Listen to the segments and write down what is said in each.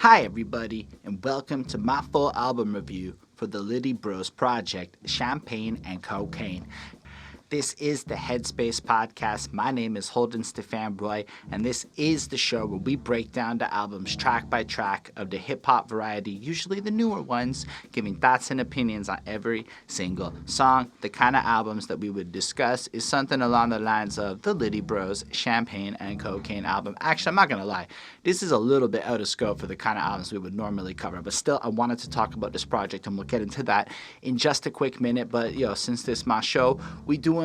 Hi everybody, and welcome to my full album review for the Littyyy Bros project, Champagne and Cocaine. This is the Headspace podcast. My name is Holden Stephan Roy, and this is the show where we break down the albums track by track of the hip-hop variety, usually the newer ones, giving thoughts and opinions on every single song. The kind of albums that we would discuss is something along the lines of the Littyyy Bros Champagne and Cocaine album. Actually, I'm not going to lie, this is a little bit out of scope for the kind of albums we would normally cover, but still, I wanted to talk about this project, and we'll get into that in just a quick minute. But, since this is my show, we doing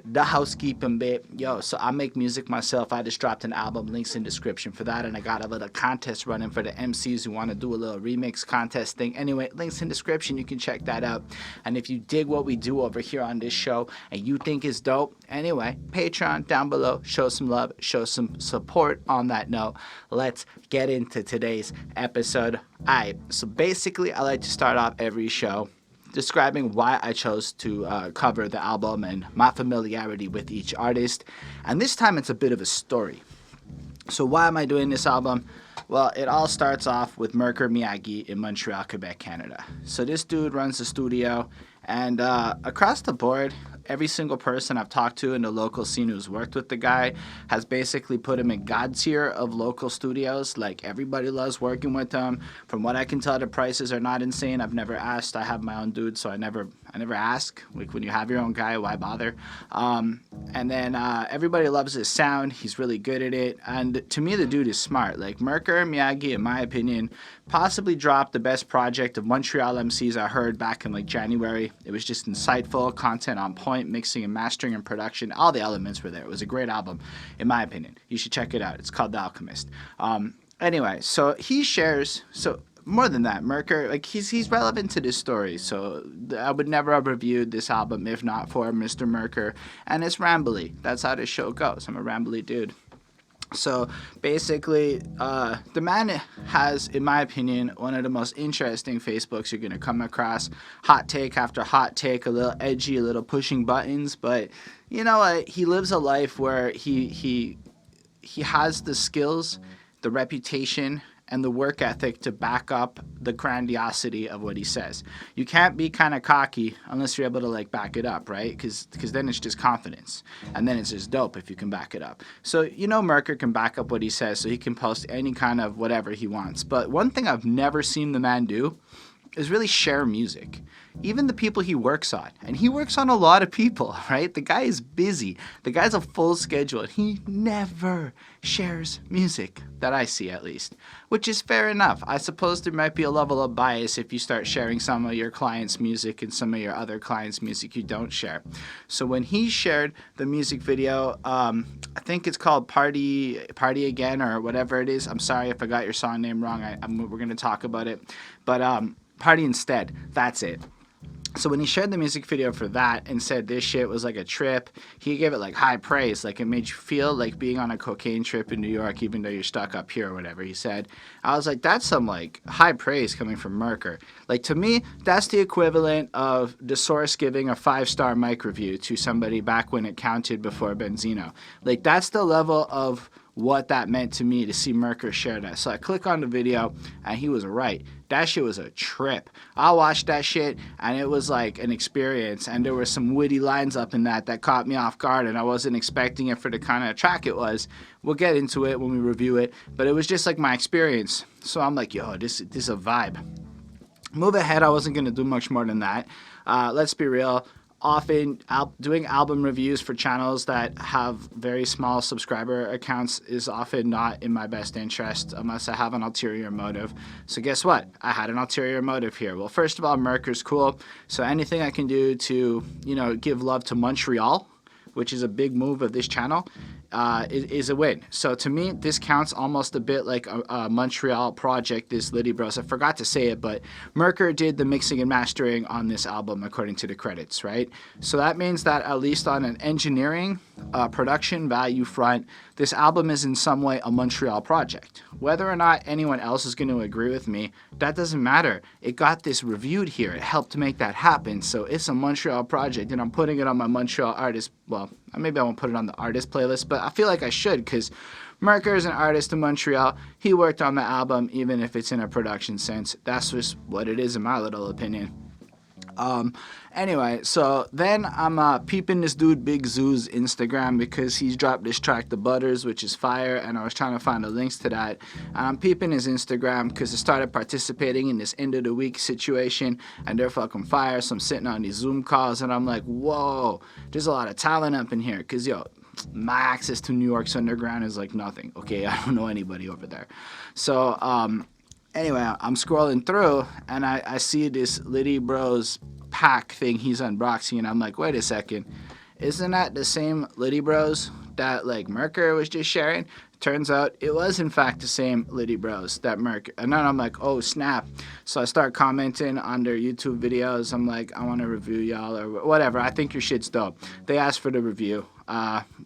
the housekeeping bit. So I make music myself. I just dropped an album, links in description for that, and I got a little contest running for the MCs who want to do a little remix contest thing. Anyway, links in description, you can check that out. And if you dig what we do over here on this show and you think it's dope, anyway, Patreon down below, show some love, show some support. On that note, let's get into today's episode. Alright, so basically I like to start off every show describing why I chose to cover the album and my familiarity with each artist. And this time it's a bit of a story. So why am I doing this album? Well, it all starts off with Merkur Miyagi in Montreal, Quebec, Canada. So this dude runs the studio, and across the board, every single person I've talked to in the local scene who's worked with the guy has basically put him in God tier of local studios. Like, everybody loves working with him. From what I can tell, the prices are not insane. I've never asked. I have my own dude, so I never ask. Like, when you have your own guy, why bother? And then everybody loves his sound. He's really good at it. And to me, the dude is smart. Like, Merkur Miyagi, in my opinion, possibly dropped the best project of Montreal MCs I heard back in like January. It was just insightful, content on point, mixing and mastering and production. All the elements were there. It was a great album, in my opinion. You should check it out. It's called The Alchemist. Anyway, so he shares... So more than that, Merkur, like, he's relevant to this story. So I would never have reviewed this album if not for Mr. Merkur. And it's rambly. That's how this show goes. I'm a rambly dude. So basically, the man has, in my opinion, one of the most interesting Facebooks you're going to come across. Hot take after hot take, a little edgy, a little pushing buttons. But you know what? He lives a life where he has the skills, the reputation, and the work ethic to back up the grandiosity of what he says. You can't be kind of cocky unless you're able to like back it up, right? Because then it's just confidence, and then it's just dope if you can back it up. So Merkur can back up what he says, so he can post any kind of whatever he wants. But one thing I've never seen the man do is really share music. Even the people he works on. And he works on a lot of people, right? The guy is busy. The guy's a full schedule. And he never shares music, that I see at least. Which is fair enough. I suppose there might be a level of bias if you start sharing some of your clients' music and some of your other clients' music you don't share. So when he shared the music video, I think it's called Party Again or whatever it is. I'm sorry if I got your song name wrong. We're going to talk about it. But Party Instead, that's it. So when he shared the music video for that and said this shit was like a trip, he gave it like high praise. Like, it made you feel like being on a cocaine trip in New York, even though you're stuck up here or whatever he said. I was like, that's some like high praise coming from Merkur. Like, to me, that's the equivalent of the source giving a 5-star mic review to somebody back when it counted before Benzino. Like, that's the level of what that meant to me to see Merkur share that. So I click on the video, and he was right. That shit was a trip. I watched that shit, and it was like an experience, and there were some witty lines up in that caught me off guard, and I wasn't expecting it for the kind of track it was. We'll get into it when we review it, but it was just like my experience. So I'm like, yo, this is a vibe. Move ahead, I wasn't going to do much more than that. Let's be real. Often doing album reviews for channels that have very small subscriber accounts is often not in my best interest unless I have an ulterior motive. So guess what? I had an ulterior motive here. Well, first of all, Merkur's cool. So anything I can do to, give love to Montreal, which is a big move of this channel, is a win. So to me, this counts almost a bit like a Montreal project, this Littyyy Bros. I forgot to say it, but Merkur did the mixing and mastering on this album according to the credits, right? So that means that at least on an engineering, production value front, this album is in some way a Montreal project. Whether or not anyone else is going to agree with me, that doesn't matter. It got this reviewed here. It helped to make that happen. So it's a Montreal project, and I'm putting it on my Montreal artist. Well, maybe I won't put it on the artist playlist, but I feel like I should, because Merker is an artist in Montreal. He worked on the album, even if it's in a production sense. That's just what it is in my little opinion. Anyway, so then I'm peeping this dude Big Zoo's Instagram because he's dropped this track, The Butters, which is fire, and I was trying to find the links to that. And I'm peeping his Instagram because I started participating in this end of the week situation, and they're fucking fire. So I'm sitting on these Zoom calls, and I'm like, whoa, there's a lot of talent up in here. Because, yo, my access to New York's underground is like nothing, okay? I don't know anybody over there. So, anyway, I'm scrolling through, and I see this Littyyy Bros pack thing he's unboxing, and I'm like, wait a second, isn't that the same Littyyy Bros that like Merker was just sharing? Turns out it was in fact the same Littyyy Bros that Merker, and then I'm like, oh snap. So I start commenting on their YouTube videos. I'm like, I want to review y'all or whatever. I think your shit's dope. They asked for the review,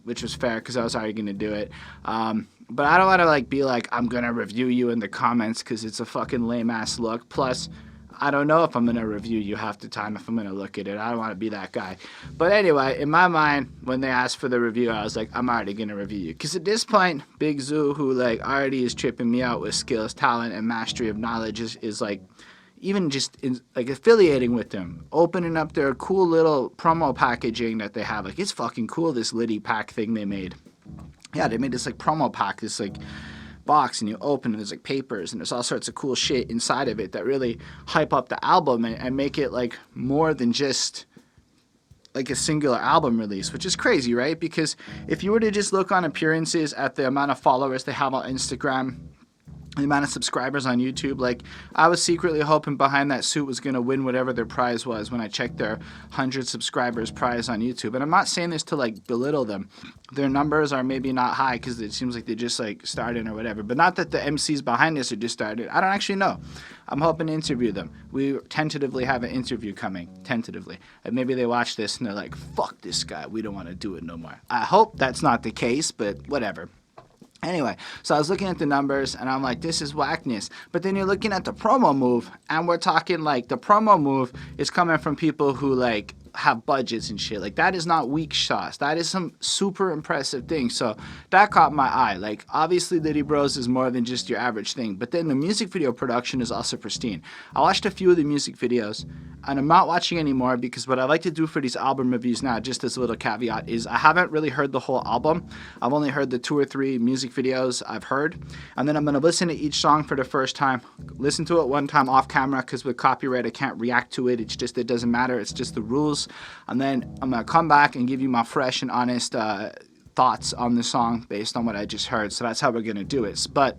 which was fair because I was already gonna do it. But I don't want to like be like, I'm gonna review you in the comments because it's a fucking lame ass look. Plus, I don't know if I'm gonna review you half the time if I'm gonna look at it. I don't want to be that guy. But anyway, in my mind, when they asked for the review, I was like, I'm already gonna review you. Because at this point, Big Zoo, who like already is tripping me out with skills, talent, and mastery of knowledge, is like, even just like affiliating with them, opening up their cool little promo packaging that they have. Like, it's fucking cool, this Littyyy pack thing they made. Yeah, they made this like promo pack, this like box, and you open it, there's like papers and there's all sorts of cool shit inside of it that really hype up the album and make it like more than just like a singular album release, which is crazy, right? Because if you were to just look on appearances at the amount of followers they have on Instagram, the amount of subscribers on YouTube, like I was secretly hoping Behind That Suit was going to win whatever their prize was when I checked their 100 subscribers prize on YouTube. And I'm not saying this to like belittle them. Their numbers are maybe not high because it seems like they just like started or whatever. But not that the MCs behind this are just started. I don't actually know. I'm hoping to interview them. We tentatively have an interview coming. Tentatively. And maybe they watch this and they're like, fuck this guy. We don't want to do it no more. I hope that's not the case, but whatever. Anyway, so I was looking at the numbers, and I'm like, this is whackness. But then you're looking at the promo move, and we're talking, like, the promo move is coming from people who, like, have budgets and shit. Like, that is not weak shots. That is some super impressive thing. So that caught my eye. Like, obviously, Littyyy Bros is more than just your average thing. But then the music video production is also pristine. I watched a few of the music videos, and I'm not watching anymore because what I like to do for these album reviews now, just as a little caveat, is I haven't really heard the whole album. I've only heard the 2 or 3 music videos I've heard. And then I'm going to listen to each song for the first time, listen to it one time off camera because with copyright I can't react to it. It's just, it doesn't matter. It's just the rules. And then I'm going to come back and give you my fresh and honest thoughts on the song based on what I just heard. So that's how we're going to do it. But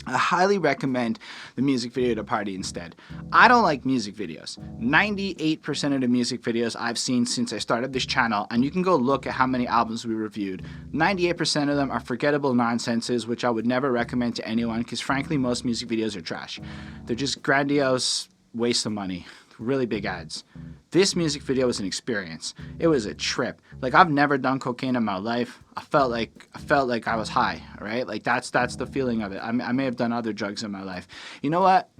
I highly recommend the music video to party instead. I don't like music videos. 98% of the music videos I've seen since I started this channel, and you can go look at how many albums we reviewed, 98% of them are forgettable nonsenses, which I would never recommend to anyone because frankly most music videos are trash. They're just grandiose waste of money, really big ads. This music video was an experience. It was a trip. Like, I've never done cocaine in my life. I felt like I was high, right? Like, that's the feeling of it. I may have done other drugs in my life. You know what?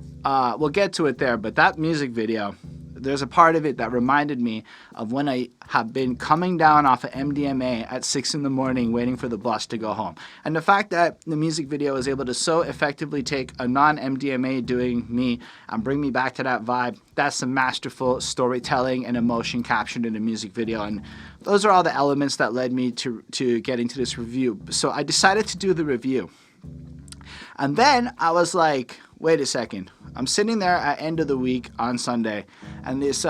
We'll get to it there, but that music video, there's a part of it that reminded me of when I have been coming down off of MDMA at 6 in the morning waiting for the bus to go home. And the fact that the music video was able to so effectively take a non-MDMA doing me and bring me back to that vibe, that's some masterful storytelling and emotion captured in the music video. And those are all the elements that led me to getting to this review. So I decided to do the review. And then I was like, wait a second. I'm sitting there at end of the week on Sunday, and this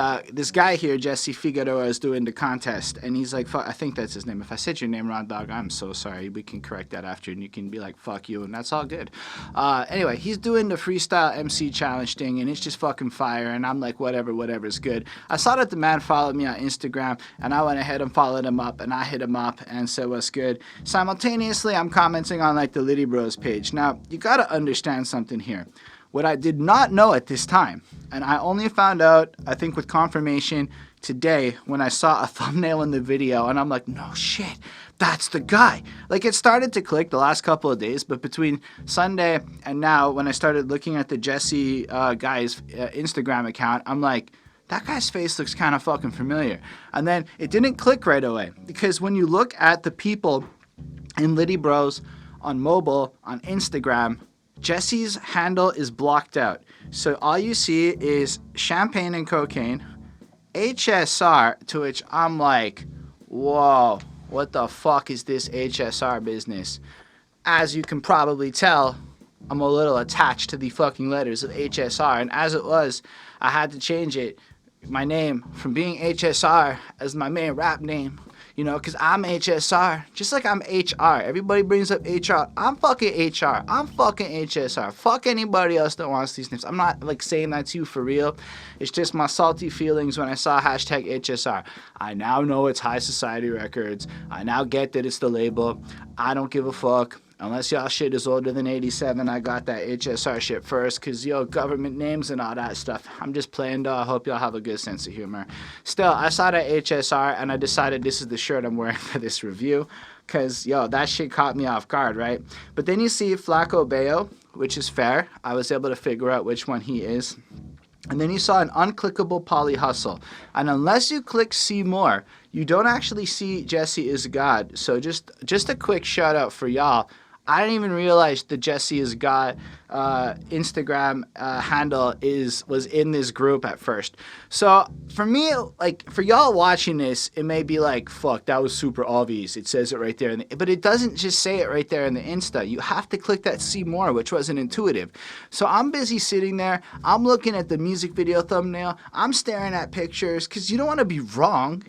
guy here, Jesse Figueroa, is doing the contest, and he's like, fuck, I think that's his name. If I said your name wrong, dog, I'm so sorry. We can correct that after, and you can be like, fuck you, and that's all good. Anyway, he's doing the freestyle MC challenge thing, and it's just fucking fire, and I'm like, whatever's good. I saw that the man followed me on Instagram, and I went ahead and followed him up, and I hit him up and said, what's good? Simultaneously, I'm commenting on like the Littyyy Bros page. Now, you gotta understand something here. What I did not know at this time, and I only found out, I think with confirmation today when I saw a thumbnail in the video, and I'm like, no shit, that's the guy. Like, it started to click the last couple of days, but between Sunday and now, when I started looking at the Jesse guy's Instagram account, I'm like, that guy's face looks kind of fucking familiar. And then it didn't click right away, because when you look at the people in Littyyy Bros on mobile, on Instagram, Jesse's handle is blocked out. So all you see is champagne and cocaine, HSR, to which I'm like, whoa, what the fuck is this HSR business? As you can probably tell, I'm a little attached to the fucking letters of HSR, and as it was, I had to change it, my name, from being HSR as my main rap name, because I'm HSR, just like I'm HR. Everybody brings up HR. I'm fucking HR. I'm fucking HSR. Fuck anybody else that wants these names. I'm not, saying that to you for real. It's just my salty feelings when I saw hashtag HSR. I now know it's High Society Records. I now get that it's the label. I don't give a fuck. Unless y'all shit is older than 87, I got that HSR shit first, because, government names and all that stuff. I'm just playing, though. I hope y'all have a good sense of humor. Still, I saw that HSR, and I decided this is the shirt I'm wearing for this review, because, that shit caught me off guard, right? But then you see Flaco Bayo, which is fair. I was able to figure out which one he is. And then you saw an unclickable Poly Hustle. And unless you click see more, you don't actually see Jesse is God. So just a quick shout out for y'all. I didn't even realize the Jesse is God Instagram handle was in this group at first. So for me, for y'all watching this, it may be like, fuck, that was super obvious. It says it right there. But it doesn't just say it right there in the Insta. You have to click that see more, which wasn't intuitive. So I'm busy sitting there. I'm looking at the music video thumbnail. I'm staring at pictures because you don't want to be wrong.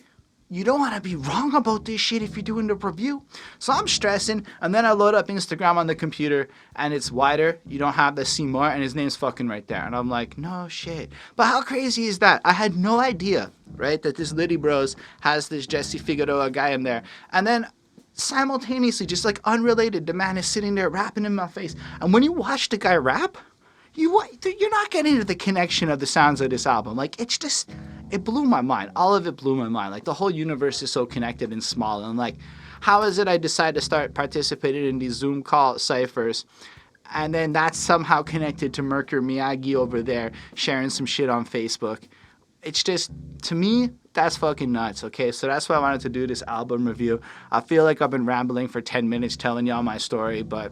You don't want to be wrong about this shit if you're doing the review. So I'm stressing, and then I load up Instagram on the computer, and it's wider. You don't have the see more, and his name's fucking right there. And I'm like, no shit. But how crazy is that? I had no idea, right, that this Littyyy Bros has this Jesse Figueroa guy in there. And then simultaneously, just unrelated, the man is sitting there rapping in my face. And when you watch the guy rap, you're not getting into the connection of the sounds of this album. It blew my mind. All of it blew my mind. The whole universe is so connected and small. And how is it I decide to start participating in these Zoom call ciphers, and then that's somehow connected to Mercury Miyagi over there sharing some shit on Facebook? It's just, to me, that's fucking nuts, okay? So that's why I wanted to do this album review. I feel like I've been rambling for 10 minutes telling y'all my story, but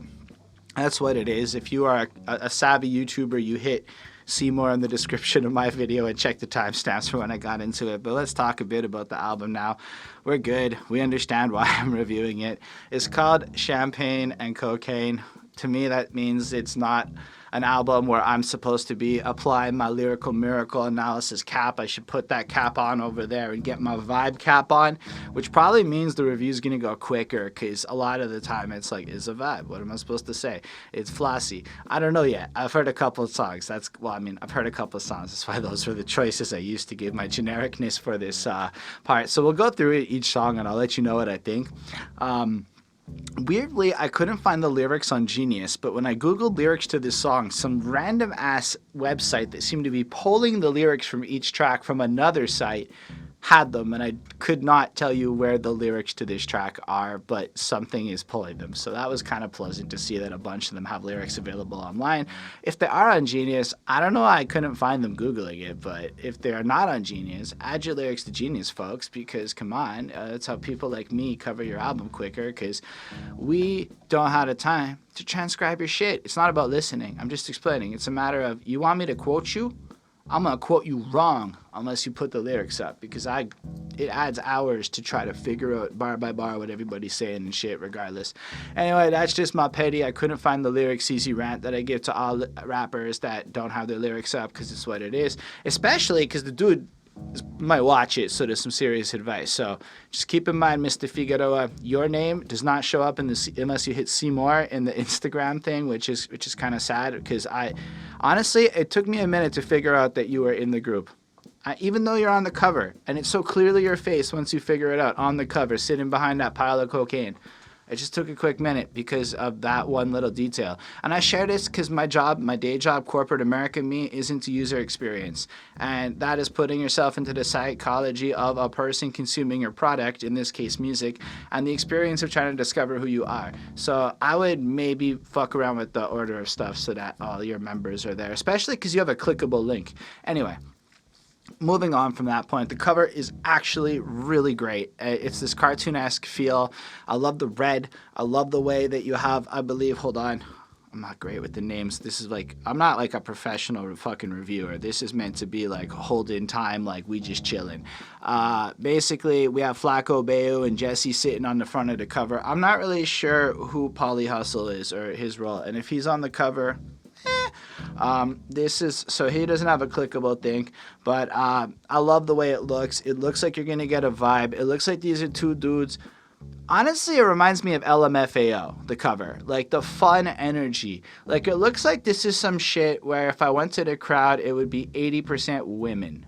that's what it is. If you are a savvy YouTuber, you hit see more in the description of my video and check the timestamps for when I got into it. But let's talk a bit about the album now. We're good. We understand why I'm reviewing it. It's called Champagne and Cocaine. To me, that means it's not an album where I'm supposed to be applying my lyrical miracle analysis cap. I should put that cap on over there and get my vibe cap on, which probably means the review's going to go quicker, because a lot of the time it's it's a vibe. What am I supposed to say? It's flossy. I don't know yet. I've heard a couple of songs. I've heard a couple of songs. That's why those were the choices I used to give my genericness for this part. So we'll go through each song and I'll let you know what I think. Weirdly, I couldn't find the lyrics on Genius, but when I googled lyrics to this song, some random ass website that seemed to be pulling the lyrics from each track from another site had them, and I could not tell you where the lyrics to this track are, but something is pulling them. So that was kind of pleasant to see that a bunch of them have lyrics available online. If they are on Genius, I don't know why I couldn't find them Googling it, but if they are not on Genius, add your lyrics to Genius, folks, because come on, that's how people like me cover your album quicker, because we don't have the time to transcribe your shit. It's not about listening. I'm just explaining. It's a matter of, you want me to quote you? I'm going to quote you wrong unless you put the lyrics up, because it adds hours to try to figure out bar by bar what everybody's saying and shit regardless. Anyway, that's just my petty. I couldn't find the lyrics easy rant that I give to all rappers that don't have their lyrics up, because it's what it is. Especially because the dude might watch it, so there's some serious advice. So just keep in mind, Mr. Figueroa, your name does not show up unless you hit see more in the Instagram thing, which is kind of sad, because honestly, it took me a minute to figure out that you were in the group. Even though you're on the cover, and it's so clearly your face once you figure it out on the cover, sitting behind that pile of cocaine. It just took a quick minute because of that one little detail. And I share this because my day job, corporate American me, is into user experience. And that is putting yourself into the psychology of a person consuming your product, in this case music, and the experience of trying to discover who you are. So I would maybe fuck around with the order of stuff so that all your members are there, especially because you have a clickable link. Anyway, moving on from that point, the cover is actually really great. It's this cartoonesque feel. I love the red. I love the way that you have, I believe, hold on. I'm not great with the names. This is like, I'm not like a professional fucking reviewer. This is meant to be like Holden time, like we just chilling. Basically, we have Flacco Bayou and Jesse sitting on the front of the cover. I'm not really sure who Pauly Hustle is or his role. And if he's on the cover, this is, so he doesn't have a clickable thing, but I love the way it looks. It looks like you're going to get a vibe. It looks like these are two dudes. Honestly, it reminds me of LMFAO, the cover. Like, the fun energy. Like, it looks like this is some shit where if I went to the crowd, it would be 80% women.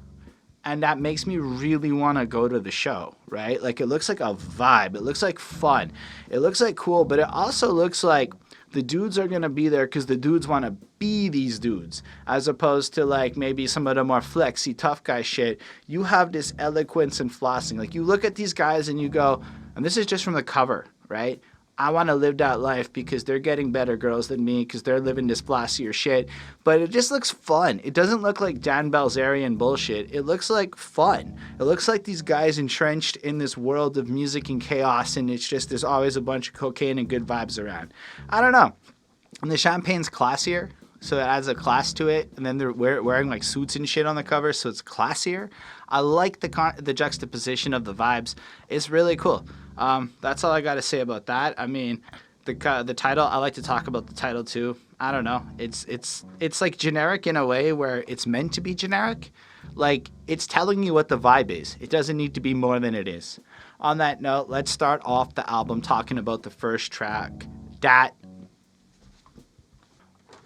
And that makes me really want to go to the show, right? Like, it looks like a vibe. It looks like fun. It looks like cool, but it also looks like the dudes are going to be there because the dudes want to be these dudes, as opposed to like maybe some of the more flexy tough guy shit. You have this eloquence and flossing. Like, you look at these guys and you go, and this is just from the cover, right? I want to live that life because they're getting better girls than me because they're living this flossier shit. But it just looks fun. It doesn't look like Dan Bilzerian bullshit. It looks like fun. It looks like these guys entrenched in this world of music and chaos, and it's just there's always a bunch of cocaine and good vibes around. I don't know. And the champagne's classier, so it adds a class to it. And then they're wearing like suits and shit on the cover, so it's classier. I like the juxtaposition of the vibes. It's really cool. That's all I got to say about that. I mean, the title, I like to talk about the title too. I don't know. It's like generic in a way where it's meant to be generic. Like, it's telling you what the vibe is. It doesn't need to be more than it is. On that note, let's start off the album talking about the first track, Dat.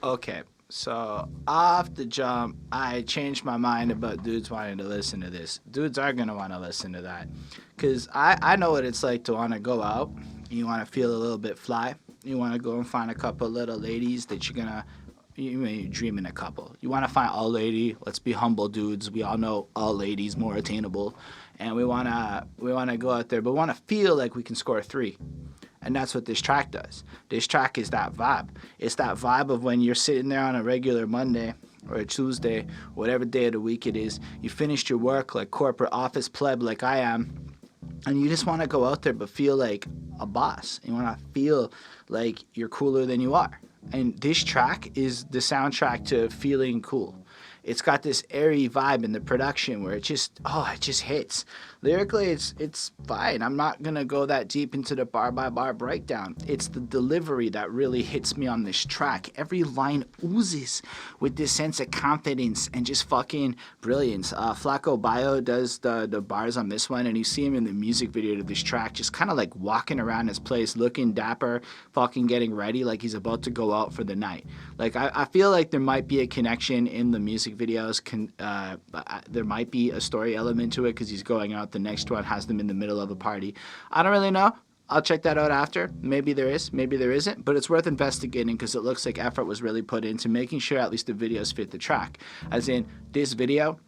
Okay, so off the jump, I changed my mind about dudes wanting to listen to this. Dudes are going to want to listen to that. Because I know what it's like to want to go out. You want to feel a little bit fly. You want to go and find a couple little ladies that you're going to, you're dreaming a couple. You want to find a lady. Let's be humble dudes. We all know a lady's more attainable. And we want to go out there, but we want to feel like we can score 3. And that's what this track does. This track is that vibe. It's that vibe of when you're sitting there on a regular Monday or a Tuesday, whatever day of the week it is. You finished your work like corporate office pleb like I am, and you just want to go out there but feel like a boss. You want to feel like you're cooler than you are. And this track is the soundtrack to feeling cool. It's got this airy vibe in the production where it just hits. Lyrically, it's fine. I'm not going to go that deep into the bar-by-bar breakdown. It's the delivery that really hits me on this track. Every line oozes with this sense of confidence and just fucking brilliance. Flacco Bayou does the bars on this one, and you see him in the music video to this track just kind of like walking around his place looking dapper, fucking getting ready like he's about to go out for the night. Like, I feel like there might be a connection in the music videos. There might be a story element to it because he's going out. The next one has them in the middle of a party. I don't really know. I'll check that out after. Maybe there is, maybe there isn't, but it's worth investigating because it looks like effort was really put into making sure at least the videos fit the track. As in, this video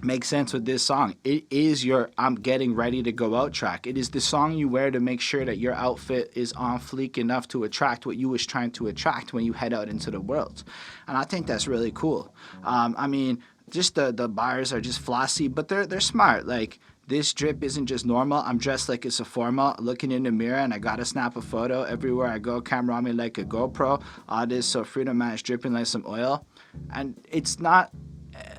makes sense with this song. It is your I'm getting ready to go out track. It is the song you wear to make sure that your outfit is on fleek enough to attract what you was trying to attract when you head out into the world. And I think that's really cool. I mean, just the bars are just flossy, but they're smart. Like, this drip isn't just normal. I'm dressed like it's a formal, looking in the mirror, and I gotta snap a photo. Everywhere I go, camera on me like a GoPro. All this Sofrito man is dripping like some oil. And it's not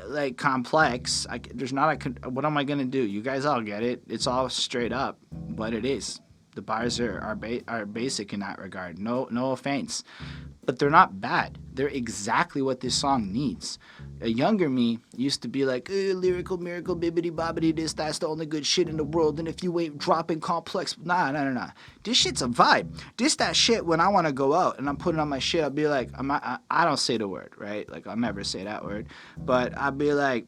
like complex. What am I gonna do? You guys all get it. It's all straight up what it is. The bars are basic in that regard. No offense. But they're not bad. They're exactly what this song needs. A younger me used to be like, lyrical miracle, bibbity bobbity, that's the only good shit in the world. And if you ain't dropping complex, nah. This shit's a vibe. That shit when I want to go out and I'm putting on my shit, I'll be like, I don't say the word, right? Like, I'll never say that word. But I'll be like,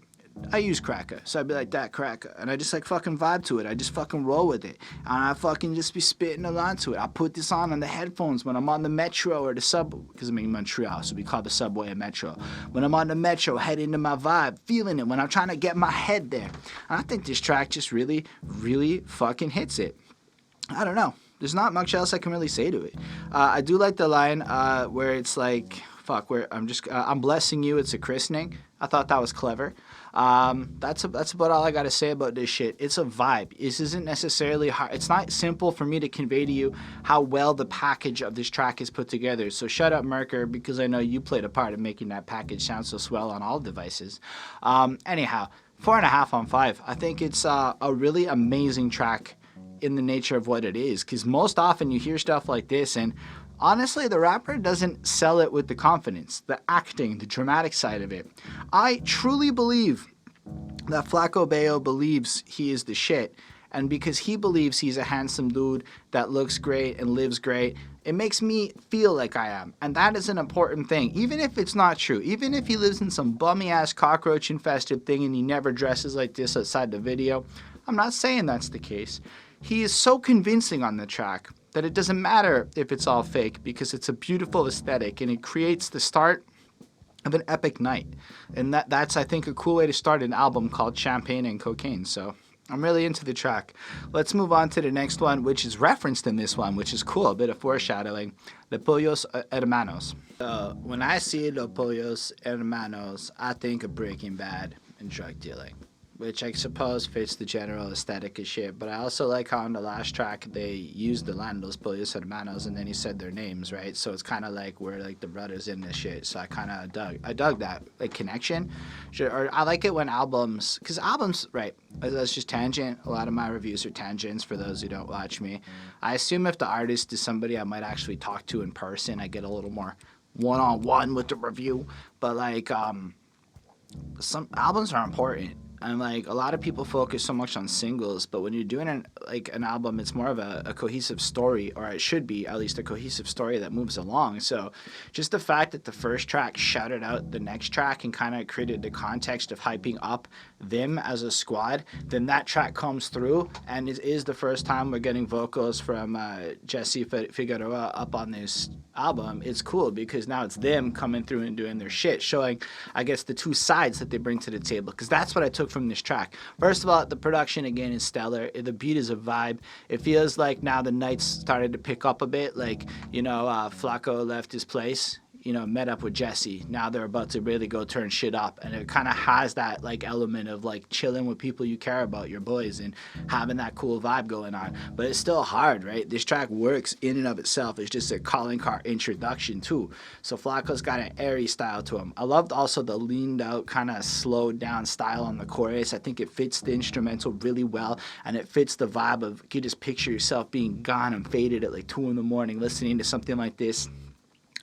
I use cracker, so I'd be like, that cracker, and I just like fucking vibe to it. I just fucking roll with it, and I fucking just be spitting along to it. I put this on the headphones when I'm on the metro or the subway, because I'm in Montreal, so we call the subway a metro. When I'm on the metro, head into my vibe, feeling it when I'm trying to get my head there. And I think this track just really, really fucking hits it. I don't know. There's not much else I can really say to it. I do like the line where it's like, fuck, I'm blessing you. It's a christening. I thought that was clever. That's about all I got to say about this shit. It's a vibe. This isn't necessarily hard. It's not simple for me to convey to you how well the package of this track is put together. So shut up, Merker, because I know you played a part in making that package sound so swell on all devices. Anyhow, 4.5 on 5. I think it's a really amazing track in the nature of what it is, because most often you hear stuff like this and honestly, the rapper doesn't sell it with the confidence, the acting, the dramatic side of it. I truly believe that Flaco Bayo believes he is the shit, and because he believes he's a handsome dude that looks great and lives great, it makes me feel like I am, and that is an important thing, even if it's not true. Even if he lives in some bummy-ass cockroach-infested thing and he never dresses like this outside the video, I'm not saying that's the case. He is so convincing on the track that it doesn't matter if it's all fake, because it's a beautiful aesthetic and it creates the start of an epic night. And that's, I think, a cool way to start an album called Champagne and Cocaine. So I'm really into the track. Let's move on to the next one, which is referenced in this one, which is cool, a bit of foreshadowing. The Pollos Hermanos. When I see the Pollos Hermanos, I think of Breaking Bad and drug dealing, which I suppose fits the general aesthetic of shit. But I also like how on the last track they used the line, Los Pollos Hermanos, and then he said their names, right? So it's kind of like we're like the brothers in this shit. So I kind of dug that, like, connection. Or I like it when albums, because albums, right, that's just tangent. A lot of my reviews are tangents for those who don't watch me. I assume if the artist is somebody I might actually talk to in person, I get a little more one-on-one with the review. But like, some albums are important. And like a lot of people focus so much on singles, but when you're doing an album, it's more of a cohesive story, or it should be at least a cohesive story that moves along. So just the fact that the first track shouted out the next track and kind of created the context of hyping up them as a squad, then that track comes through, and it is the first time we're getting vocals from Jesse Figueroa up on this album. It's cool because now it's them coming through and doing their shit, showing, I guess, the two sides that they bring to the table, because that's what I took from this track. First of all, the production again is stellar. The beat is a vibe. It feels like now the night's started to pick up a bit, like, you know, Flaco left his place, you know, met up with Jesse. Now they're about to really go turn shit up, and it kind of has that like element of like chilling with people you care about, your boys, and having that cool vibe going on. But it's still hard, right? This track works in and of itself. It's just a calling card introduction too. So Flaco's got an airy style to him. I loved also the leaned out, kind of slowed down style on the chorus. I think it fits the instrumental really well, and it fits the vibe of, you just picture yourself being gone and faded at like 2 a.m. listening to something like this.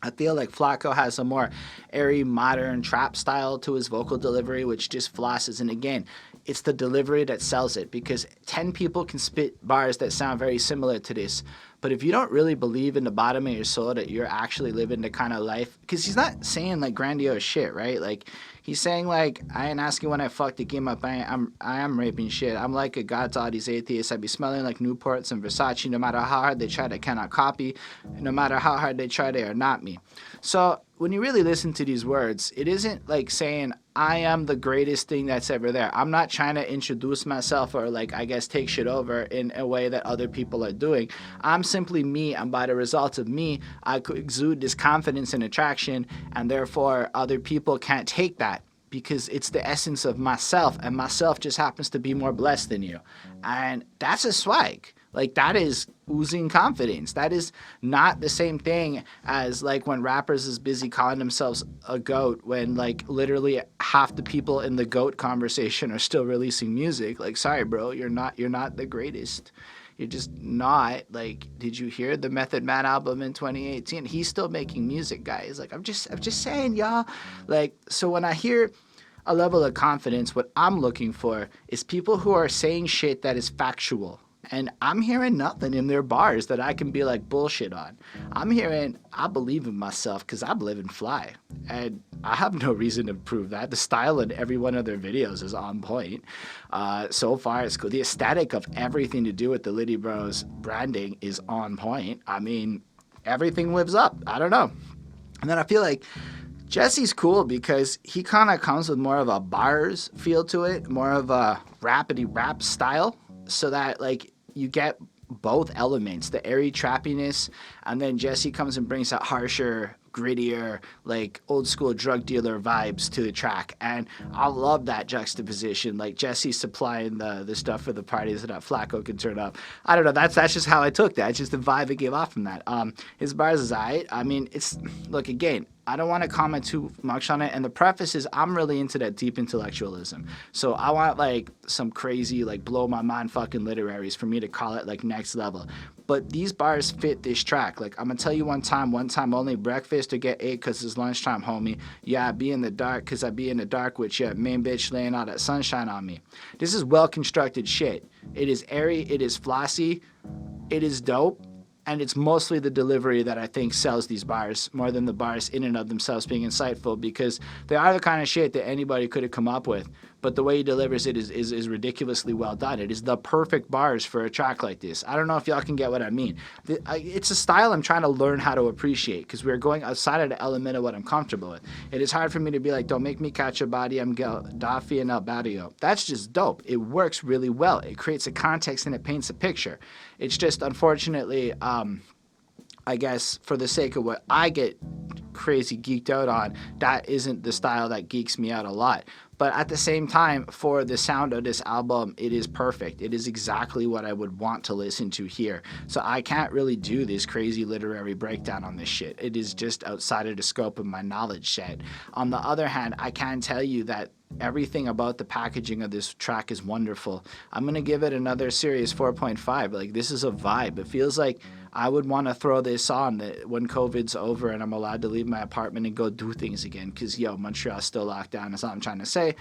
I feel like Flaco has a more airy, modern trap style to his vocal delivery, which just flosses. And again, it's the delivery that sells it, because 10 people can spit bars that sound very similar to this. But if you don't really believe in the bottom of your soul that you're actually living the kind of life, because he's not saying like grandiose shit, right? Like, he's saying like, I ain't asking when I fucked the game up, I am raping shit. I'm like a god to all these atheists. I be smelling like Newports and Versace. No matter how hard they try, they cannot copy. No matter how hard they try, they are not me. So when you really listen to these words, it isn't like saying I am the greatest thing that's ever there. I'm not trying to introduce myself or like, I guess, take shit over in a way that other people are doing. I'm simply me, and by the result of me, I could exude this confidence and attraction, and therefore other people can't take that, because it's the essence of myself, and myself just happens to be more blessed than you. And that's a swag. Like, that is oozing confidence. That is not the same thing as like when rappers is busy calling themselves a goat, when like literally half the people in the goat conversation are still releasing music. Like, sorry, bro, you're not the greatest. You're just not. Like, did you hear the Method Man album in 2018? He's still making music, guys. Like, I'm just saying, y'all. Like, so when I hear a level of confidence, what I'm looking for is people who are saying shit that is factual. And I'm hearing nothing in their bars that I can be like bullshit on. I'm hearing, I believe in myself because I'm living fly. And I have no reason to prove that. The style in every one of their videos is on point. So far, it's cool. The aesthetic of everything to do with the Littyyy Bros branding is on point. I mean, everything lives up. I don't know. And then I feel like Jesse's cool because he kind of comes with more of a bars feel to it, more of a rapidy rap style, so that like you get both elements, the airy trappiness, and then Jesse comes and brings that harsher grittier, like old school drug dealer vibes to the track. And I love that juxtaposition. Like Jesse supplying the stuff for the party so that Flacco can turn up. I don't know. That's just how I took that. It's just the vibe it gave off from that. His bars is alright. I mean, look, again, I don't want to comment too much on it. And the preface is I'm really into that deep intellectualism. So I want like some crazy, like blow my mind fucking literaries for me to call it like next level. But these bars fit this track. Like, I'm going to tell you one time only, breakfast to get ate because it's lunchtime, homie. Yeah, I be in the dark because I be in the dark with your main bitch laying all that sunshine on me. This is well-constructed shit. It is airy, it is flossy, it is dope. And it's mostly the delivery that I think sells these bars more than the bars in and of themselves being insightful, because they are the kind of shit that anybody could have come up with. But the way he delivers it is ridiculously well done. It is the perfect bars for a track like this. I don't know if y'all can get what I mean. It's a style I'm trying to learn how to appreciate, because we're going outside of the element of what I'm comfortable with. It is hard for me to be like, don't make me catch a body, I'm Gaddafi and El Barrio. That's just dope. It works really well. It creates a context and it paints a picture. It's just, unfortunately, I guess for the sake of what I get crazy geeked out on, that isn't the style that geeks me out a lot. But at the same time, for the sound of this album, it is perfect. It is exactly what I would want to listen to here. So I can't really do this crazy literary breakdown on this shit. It is just outside of the scope of my knowledge set. On the other hand, I can tell you that everything about the packaging of this track is wonderful. I'm going to give it another serious 4.5. Like, this is a vibe. It feels like I would want to throw this on when COVID's over and I'm allowed to leave my apartment and go do things again. Because, Montreal's still locked down. That's all I'm trying to say.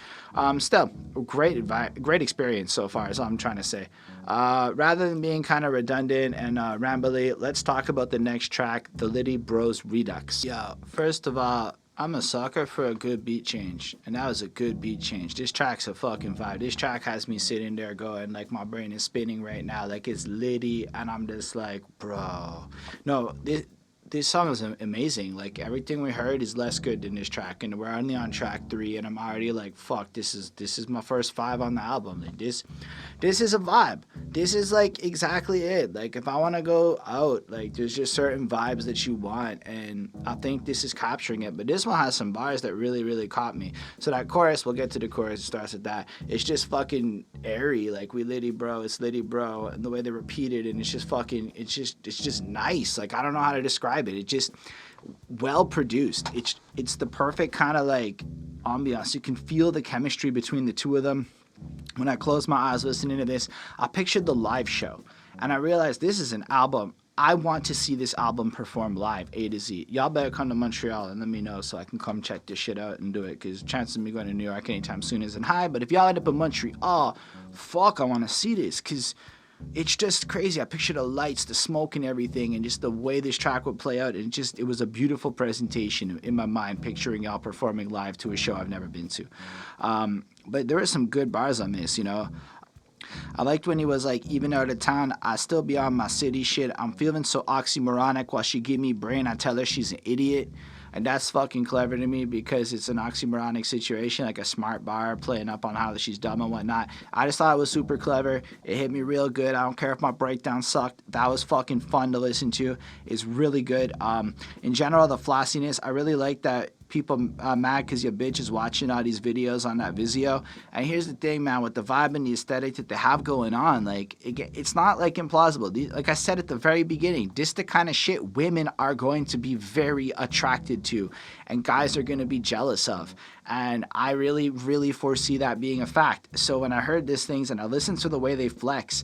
Still, great experience so far is all I'm trying to say. Rather than being kind of redundant and rambly, let's talk about the next track, the Littyyy Bros Redux. First of all, I'm a sucker for a good beat change, and that was a good beat change. This track's a fucking vibe. This track has me sitting there going, like, my brain is spinning right now, like it's litty, and I'm just like, bro. No, this song is amazing. Like, everything we heard is less good than this track, and we're only on track 3, and I'm already like, fuck, this is my first 5 on the album. Like, this is a vibe. This is like exactly it. Like, if I want to go out, like, there's just certain vibes that you want, and I think this is capturing it. But this one has some bars that really, really caught me. So that chorus, we'll get to the chorus, it starts with that. It's just fucking airy. Like, we Littyyy Bro, it's Littyyy Bro, and the way they repeat it, and it's just fucking, it's just nice. Like, I don't know how to describe it. It's just well produced. It's the perfect kind of like ambiance. You can feel the chemistry between the two of them. When I closed my eyes listening to this, I pictured the live show, and I realized this is an album. I want to see this album perform live, A to Z. Y'all better come to Montreal and let me know so I can come check this shit out and do it, because chances of me going to New York anytime soon isn't high. But if y'all end up in Montreal, fuck, I want to see this, because it's just crazy. I picture the lights, the smoke and everything, and just the way this track would play out. And it was a beautiful presentation in my mind, picturing y'all performing live to a show I've never been to. But there were some good bars on this, I liked when he was like, even out of town, I still be on my city shit. I'm feeling so oxymoronic while she give me brain. I tell her she's an idiot. And that's fucking clever to me, because it's an oxymoronic situation, like a smart bar playing up on how she's dumb and whatnot. I just thought it was super clever. It hit me real good. I don't care if my breakdown sucked. That was fucking fun to listen to. It's really good. In general, the flossiness, I really like that people mad because your bitch is watching all these videos on that Vizio. And here's the thing, man, with the vibe and the aesthetic that they have going on, like, it's not like implausible. Like I said at the very beginning, this the kind of shit women are going to be very attracted to, and guys are going to be jealous of. And I really, really foresee that being a fact. So when I heard these things and I listened to the way they flex,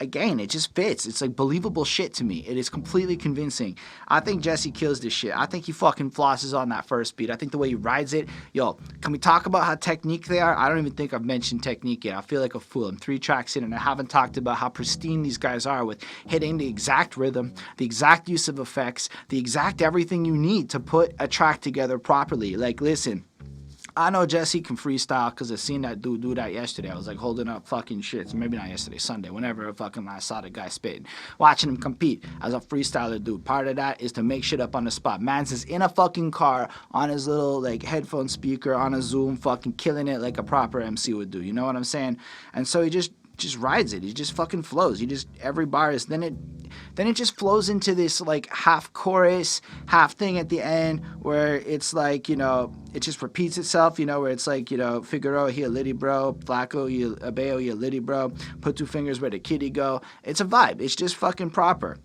again, it just fits. It's like believable shit to me. It is completely convincing. I think Jesse kills this shit. I think he fucking flosses on that first beat. I think the way he rides it. Yo, can we talk about how technique they are? I don't even think I've mentioned technique yet. I feel like a fool. I'm 3 tracks in and I haven't talked about how pristine these guys are with hitting the exact rhythm, the exact use of effects, the exact everything you need to put a track together properly. Like, listen, I know Jesse can freestyle because I seen that dude do that yesterday. I was like holding up fucking shit. So maybe not yesterday, Sunday, whenever I saw the guy spitting. Watching him compete as a freestyler dude. Part of that is to make shit up on the spot. Man's is in a fucking car on his little like headphone speaker on a Zoom, fucking killing it like a proper MC would do. You know what I'm saying? And so he just just rides it. He just fucking flows. Every bar is, then it just flows into this like half chorus, half thing at the end where it's like, you know, it just repeats itself, you know, where it's like, you know, Figaro, he a Littyyy bro, Flacco, you a Bayo, you a Littyyy bro, put two fingers where the kitty go. It's a vibe. It's just fucking proper.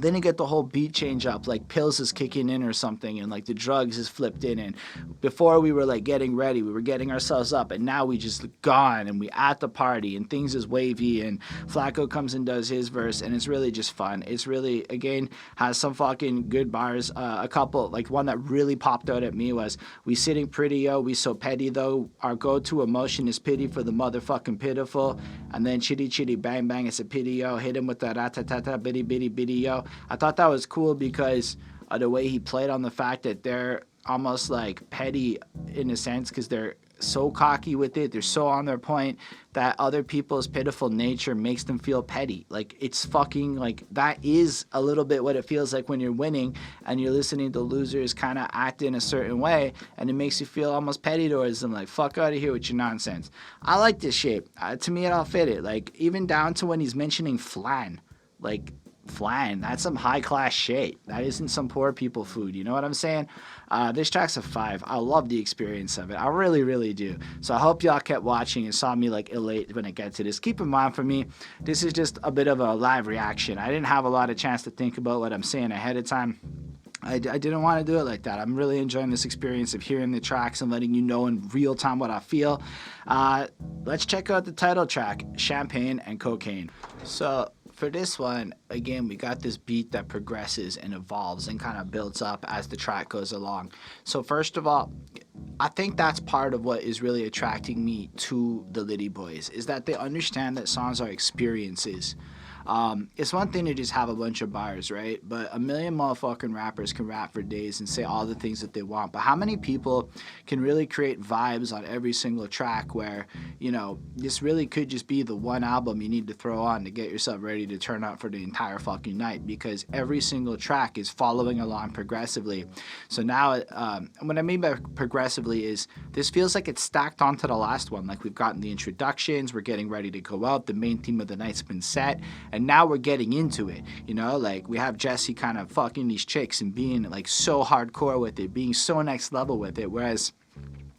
Then you get the whole beat change up, like pills is kicking in or something, and like the drugs is flipped in. And before we were like getting ready, we were getting ourselves up, and now we just gone and we at the party and things is wavy. And Flacco comes and does his verse, and it's really just fun. It's really, again, has some fucking good bars. A couple, like one that really popped out at me was, we sitting pretty, yo, we so petty though. Our go-to emotion is pity for the motherfucking pitiful. And then chitty chitty bang bang, it's a pity, yo. Hit him with the rat-ta-ta-ta, bitty bitty bitty, yo. I thought that was cool because of the way he played on the fact that they're almost like petty in a sense, because they're so cocky with it. They're so on their point that other people's pitiful nature makes them feel petty. Like, it's fucking, like, that is a little bit what it feels like when you're winning and you're listening to losers kind of act in a certain way, and it makes you feel almost petty towards them. Like, fuck out of here with your nonsense. I like this shit. To me, it all fit it. Like, even down to when he's mentioning flan. Like, flan, that's some high class shit. That isn't some poor people food, you know what I'm saying? This track's a 5. I love the experience of it. I really, really do. So I hope y'all kept watching and saw me like elate when it gets to this. Keep in mind, for me, this is just a bit of a live reaction. I didn't have a lot of chance to think about what I'm saying ahead of time. I didn't want to do it like that. I'm really enjoying this experience of hearing the tracks and letting you know in real time what I feel. Let's check out the title track, Champagne and Cocaine. So for this one, again, we got this beat that progresses and evolves and kind of builds up as the track goes along. So first of all, I think that's part of what is really attracting me to the Littyyy Boys, is that they understand that songs are experiences. It's one thing to just have a bunch of bars, right? But a million motherfucking rappers can rap for days and say all the things that they want. But how many people can really create vibes on every single track where, you know, this really could just be the one album you need to throw on to get yourself ready to turn up for the entire fucking night, because every single track is following along progressively. So now, what I mean by progressively is this feels like it's stacked onto the last one. Like, we've gotten the introductions, we're getting ready to go out, the main theme of the night's been set, and now we're getting into it, you know? Like, we have Jesse kind of fucking these chicks and being, like, so hardcore with it, being so next level with it, whereas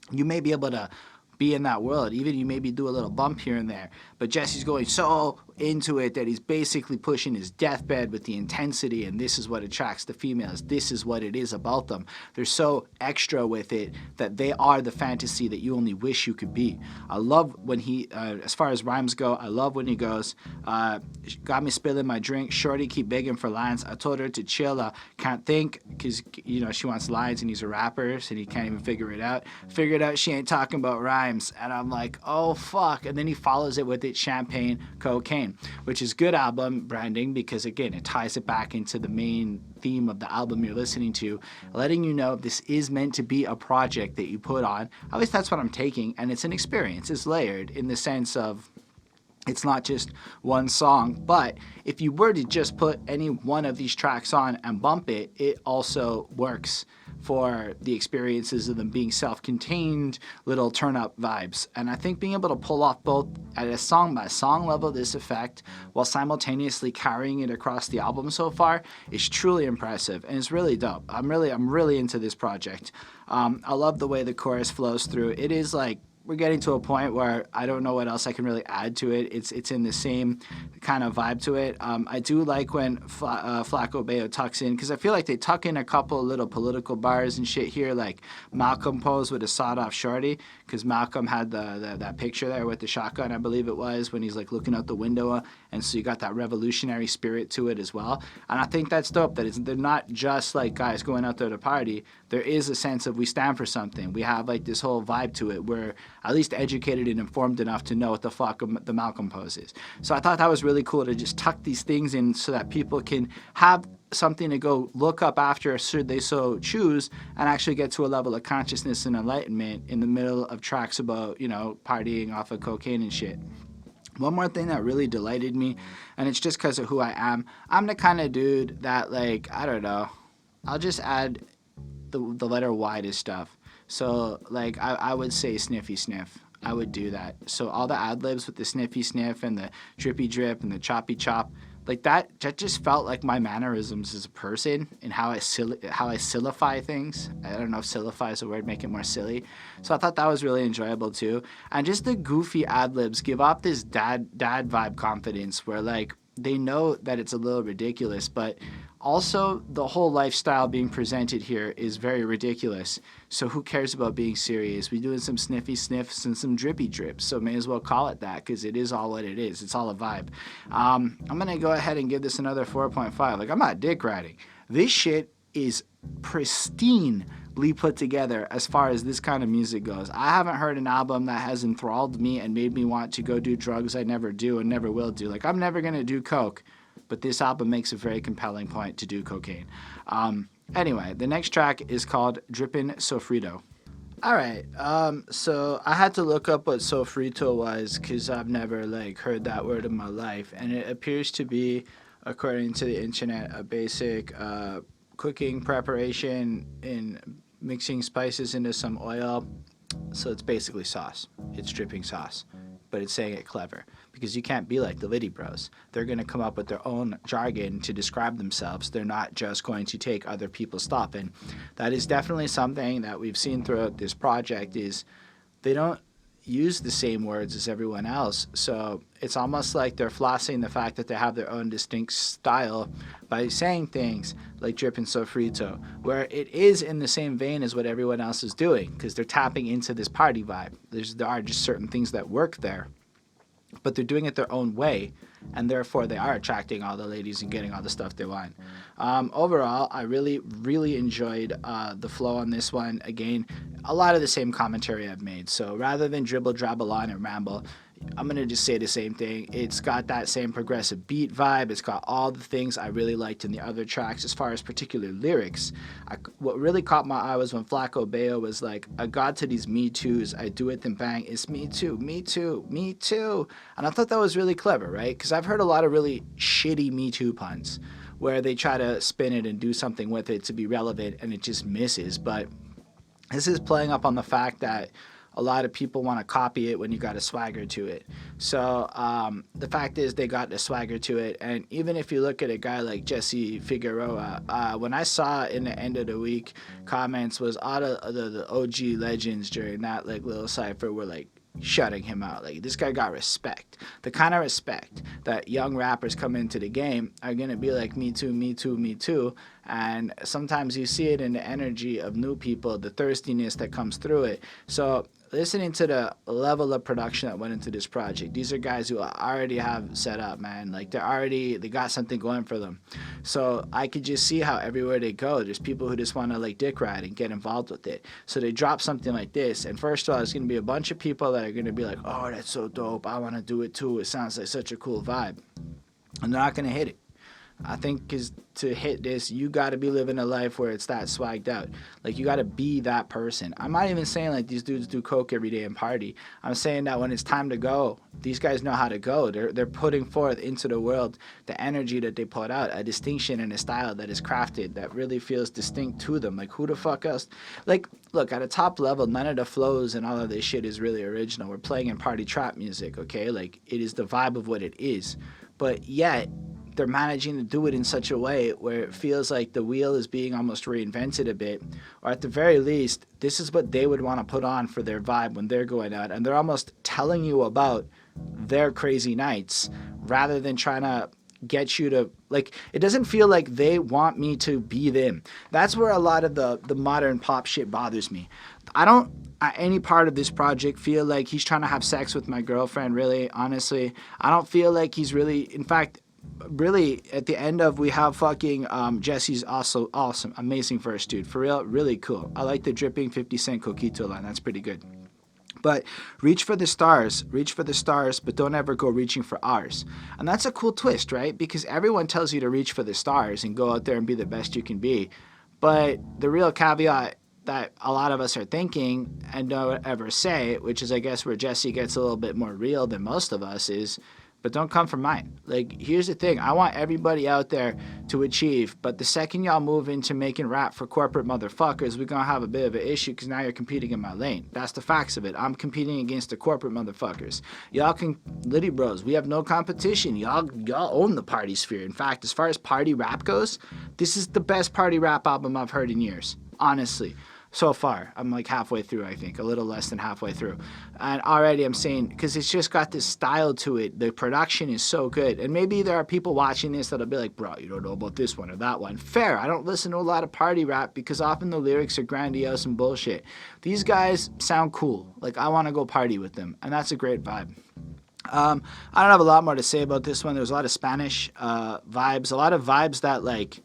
you may be able to be in that world. Even you maybe do a little bump here and there, but Jesse's going so into it that he's basically pushing his deathbed with the intensity, and this is what attracts the females. This is what it is about them. They're so extra with it that they are the fantasy that you only wish you could be. I love when he, as far as rhymes go, I love when he goes, got me spilling my drink, shorty keep begging for lines, I told her to chill, can't think, because, you know, she wants lines and he's a rapper, and he can't even figure it out. Figured out she ain't talking about rhymes, and I'm like, oh fuck. And then he follows it with it, champagne, cocaine, which is good album branding, because again, it ties it back into the main theme of the album you're listening to, letting you know this is meant to be a project that you put on. At least that's what I'm taking, and it's an experience. It's layered in the sense of it's not just one song, but if you were to just put any one of these tracks on and bump it, it also works for the experiences of them being self-contained little turn-up vibes. And I think being able to pull off both at a song-by-song level this effect while simultaneously carrying it across the album so far is truly impressive, and it's really dope. I'm really into this project. I love the way the chorus flows through. It is like, we're getting to a point where I don't know what else I can really add to it. It's in the same kind of vibe to it. I do like when Flacco Bayo tucks in, because I feel like they tuck in a couple little political bars and shit here, like Malcolm posed with a sawed-off shorty, because Malcolm had that picture there with the shotgun, I believe it was, when he's like looking out the window, and so you got that revolutionary spirit to it as well. And I think that's dope, that they're not just like guys going out there to party. There is a sense of we stand for something. We have like this whole vibe to it. We're at least educated and informed enough to know what the fuck the Malcolm pose is. So I thought that was really cool to just tuck these things in so that people can have something to go look up after, should they so choose, and actually get to a level of consciousness and enlightenment in the middle of tracks about, you know, partying off of cocaine and shit. One more thing that really delighted me, and it's just because of who I am. I'm the kind of dude that, like, I don't know, I'll just add the letter Y to stuff. So, like, I would say sniffy sniff. I would do that. So all the ad libs with the sniffy sniff and the drippy drip and the choppy chop, like that just felt like my mannerisms as a person and how I sillify things. I don't know if sillify is a word, make it more silly. So I thought that was really enjoyable too. And just the goofy ad libs give off this dad vibe confidence where like they know that it's a little ridiculous, but also the whole lifestyle being presented here is very ridiculous. So who cares about being serious? We're doing some sniffy sniffs and some drippy drips, so may as well call it that because it is all what it is. It's all a vibe. I'm going to go ahead and give this another 4.5. Like, I'm not dick riding. This shit is pristinely put together as far as this kind of music goes. I haven't heard an album that has enthralled me and made me want to go do drugs I never do and never will do. Like, I'm never going to do coke, but this album makes a very compelling point to do cocaine. Anyway, the next track is called Drippin Sofrito. All right, so I had to look up what sofrito was because I've never like heard that word in my life, and it appears to be, according to the internet, a basic cooking preparation in mixing spices into some oil. So it's basically sauce. It's dripping sauce, but it's saying it clever because you can't be like the Littyyy Bros. They're going to come up with their own jargon to describe themselves. They're not just going to take other people's stuff. And that is definitely something that we've seen throughout this project is they don't use the same words as everyone else. So it's almost like they're flossing the fact that they have their own distinct style by saying things like Drippin Sofrito, where it is in the same vein as what everyone else is doing because they're tapping into this party vibe. There are just certain things that work there, but they're doing it their own way, and therefore they are attracting all the ladies and getting all the stuff they want. Overall, I really, really enjoyed the flow on this one. Again, a lot of the same commentary I've made. So rather than dribble, drabble on, and ramble, I'm going to just say the same thing. It's got that same progressive beat vibe. It's got all the things I really liked in the other tracks as far as particular lyrics. What really caught my eye was when Flaco Bayo was like, I got to these Me Too's, I do it then bang, it's me too, me too, me too. And I thought that was really clever, right? Because I've heard a lot of really shitty Me Too puns where they try to spin it and do something with it to be relevant and it just misses. But this is playing up on the fact that a lot of people want to copy it when you got a swagger to it. So the fact is they got the swagger to it. And even if you look at a guy like Jesse Figueroa, when I saw in the end of the week comments was all the OG legends during that like little cipher were like shutting him out. Like this guy got respect. The kind of respect that young rappers come into the game are going to be like me too, me too, me too. And sometimes you see it in the energy of new people, the thirstiness that comes through it. So listening to the level of production that went into this project, these are guys who already have set up, man. Like they got something going for them. So I could just see how everywhere they go, there's people who just want to like dick ride and get involved with it. So they drop something like this, and first of all, there's going to be a bunch of people that are going to be like, oh, that's so dope, I want to do it too, it sounds like such a cool vibe. And they're not going to hit it. I think because to hit this, you got to be living a life where it's that swagged out. Like, you got to be that person. I'm not even saying, like, these dudes do coke every day and party. I'm saying that when it's time to go, these guys know how to go. They're putting forth into the world the energy that they put out, a distinction and a style that is crafted, that really feels distinct to them. Like, who the fuck else? Like, look, at a top level, none of the flows and all of this shit is really original. We're playing in party trap music, okay? Like, it is the vibe of what it is. But yet, they're managing to do it in such a way where it feels like the wheel is being almost reinvented a bit, or at the very least, this is what they would want to put on for their vibe when they're going out, and they're almost telling you about their crazy nights rather than trying to get you to, like, it doesn't feel like they want me to be them. That's where a lot of the modern pop shit bothers me. I don't at any part of this project feel like he's trying to have sex with my girlfriend, really, honestly. I don't feel like he's really, in fact, really, at the end of we have fucking Jesse's also awesome, amazing verse, dude. For real, really cool. I like the dripping 50 Cent Coquito line. That's pretty good. But reach for the stars, but don't ever go reaching for ours. And that's a cool twist, right? Because everyone tells you to reach for the stars and go out there and be the best you can be. But the real caveat that a lot of us are thinking and don't ever say, which is, I guess, where Jesse gets a little bit more real than most of us, is but don't come for mine. Like, here's the thing. I want everybody out there to achieve, but the second y'all move into making rap for corporate motherfuckers, we're gonna have a bit of an issue because now you're competing in my lane. That's the facts of it. I'm competing against the corporate motherfuckers. Y'all can, Littyyy Bros, we have no competition. Y'all own the party sphere. In fact, as far as party rap goes, this is the best party rap album I've heard in years, honestly. So far, I'm like halfway through, I think, a little less than halfway through. And already I'm saying, because it's just got this style to it, the production is so good. And maybe there are people watching this that'll be like, bro, you don't know about this one or that one. Fair, I don't listen to a lot of party rap because often the lyrics are grandiose and bullshit. These guys sound cool. Like, I want to go party with them, and that's a great vibe. I don't have a lot more to say about this one. There's a lot of Spanish vibes, a lot of vibes that, like,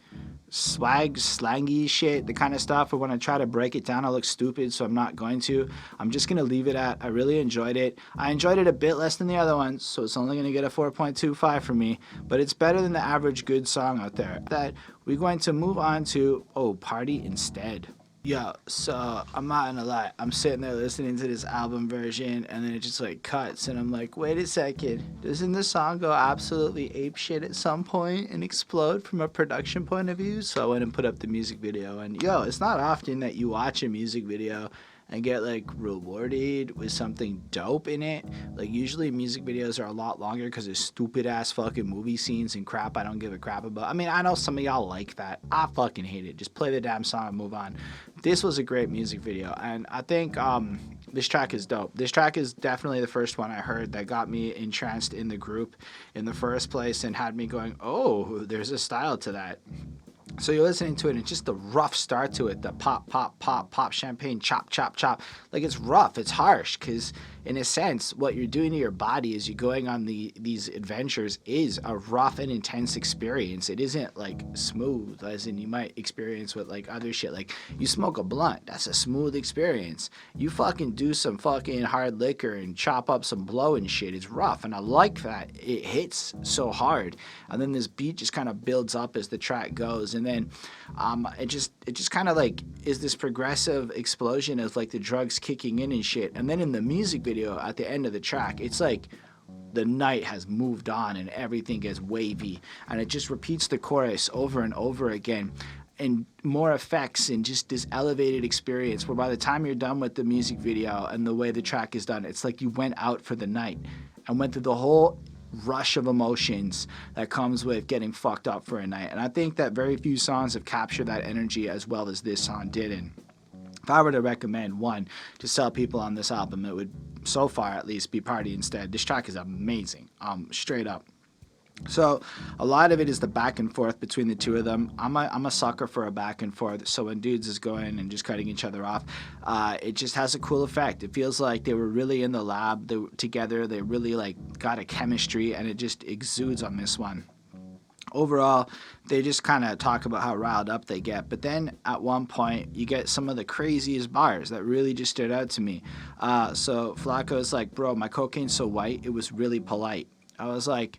swag, slangy shit, the kind of stuff. But when I try to break it down, I look stupid, so I'm not going to. I'm just going to leave it at, I really enjoyed it. I enjoyed it a bit less than the other ones, so it's only going to get a 4.25 from me, but it's better than the average good song out there. That we're going to move on to, Party Instead. Yo, so I'm not gonna lie, I'm sitting there listening to this album version, and then it just like cuts, and I'm like, wait a second, doesn't the song go absolutely ape shit at some point and explode from a production point of view? So I went and put up the music video, and yo, it's not often that you watch a music video and get like rewarded with something dope in it. Like, usually music videos are a lot longer because there's stupid ass fucking movie scenes and crap I don't give a crap about. I mean, I know some of y'all like that. I fucking hate it. Just play the damn song and move on. This was a great music video, and I think this track is dope. This track is definitely the first one I heard that got me entranced in the group in the first place and had me going, oh, there's a style to that. So you're listening to it, and just the rough start to it, the pop, pop, pop, pop, champagne, chop, chop, chop. Like, it's rough, it's harsh, because in a sense, what you're doing to your body as you're going on these adventures is a rough and intense experience. It isn't, like, smooth, as in you might experience with, like, other shit. Like, you smoke a blunt, that's a smooth experience. You fucking do some fucking hard liquor and chop up some blow and shit, it's rough, and I like that. It hits so hard, and then this beat just kind of builds up as the track goes, and then it just kind of like is this progressive explosion of like the drugs kicking in and shit. And then in the music video at the end of the track, it's like the night has moved on and everything gets wavy, and it just repeats the chorus over and over again, and more effects and just this elevated experience where by the time you're done with the music video and the way the track is done, it's like you went out for the night and went through the whole rush of emotions that comes with getting fucked up for a night. And I think that very few songs have captured that energy as well as this song did. And if I were to recommend one to sell people on this album, it would, so far at least, be Party Instead. This track is amazing, straight up. So a lot of it is the back and forth between the two of them. I'm a sucker for a back and forth. So when dudes is going and just cutting each other off, it just has a cool effect. It feels like they were really in the lab together. They really like got a chemistry, and it just exudes on this one. Overall, they just kind of talk about how riled up they get. But then at one point, you get some of the craziest bars that really just stood out to me. So Flacco's like, bro, my cocaine's so white, it was really polite. I was like,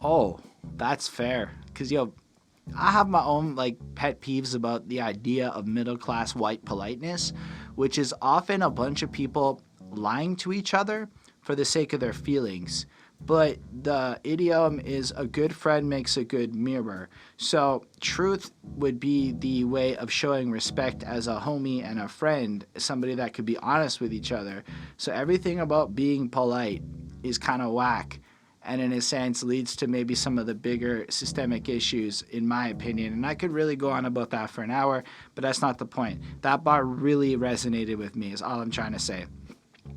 oh, that's fair. Because, I have my own, like, pet peeves about the idea of middle-class white politeness, which is often a bunch of people lying to each other for the sake of their feelings. But the idiom is a good friend makes a good mirror. So truth would be the way of showing respect as a homie and a friend, somebody that could be honest with each other. So everything about being polite is kind of whack, and in a sense leads to maybe some of the bigger systemic issues, in my opinion. And I could really go on about that for an hour, but that's not the point. That bar really resonated with me, is all I'm trying to say.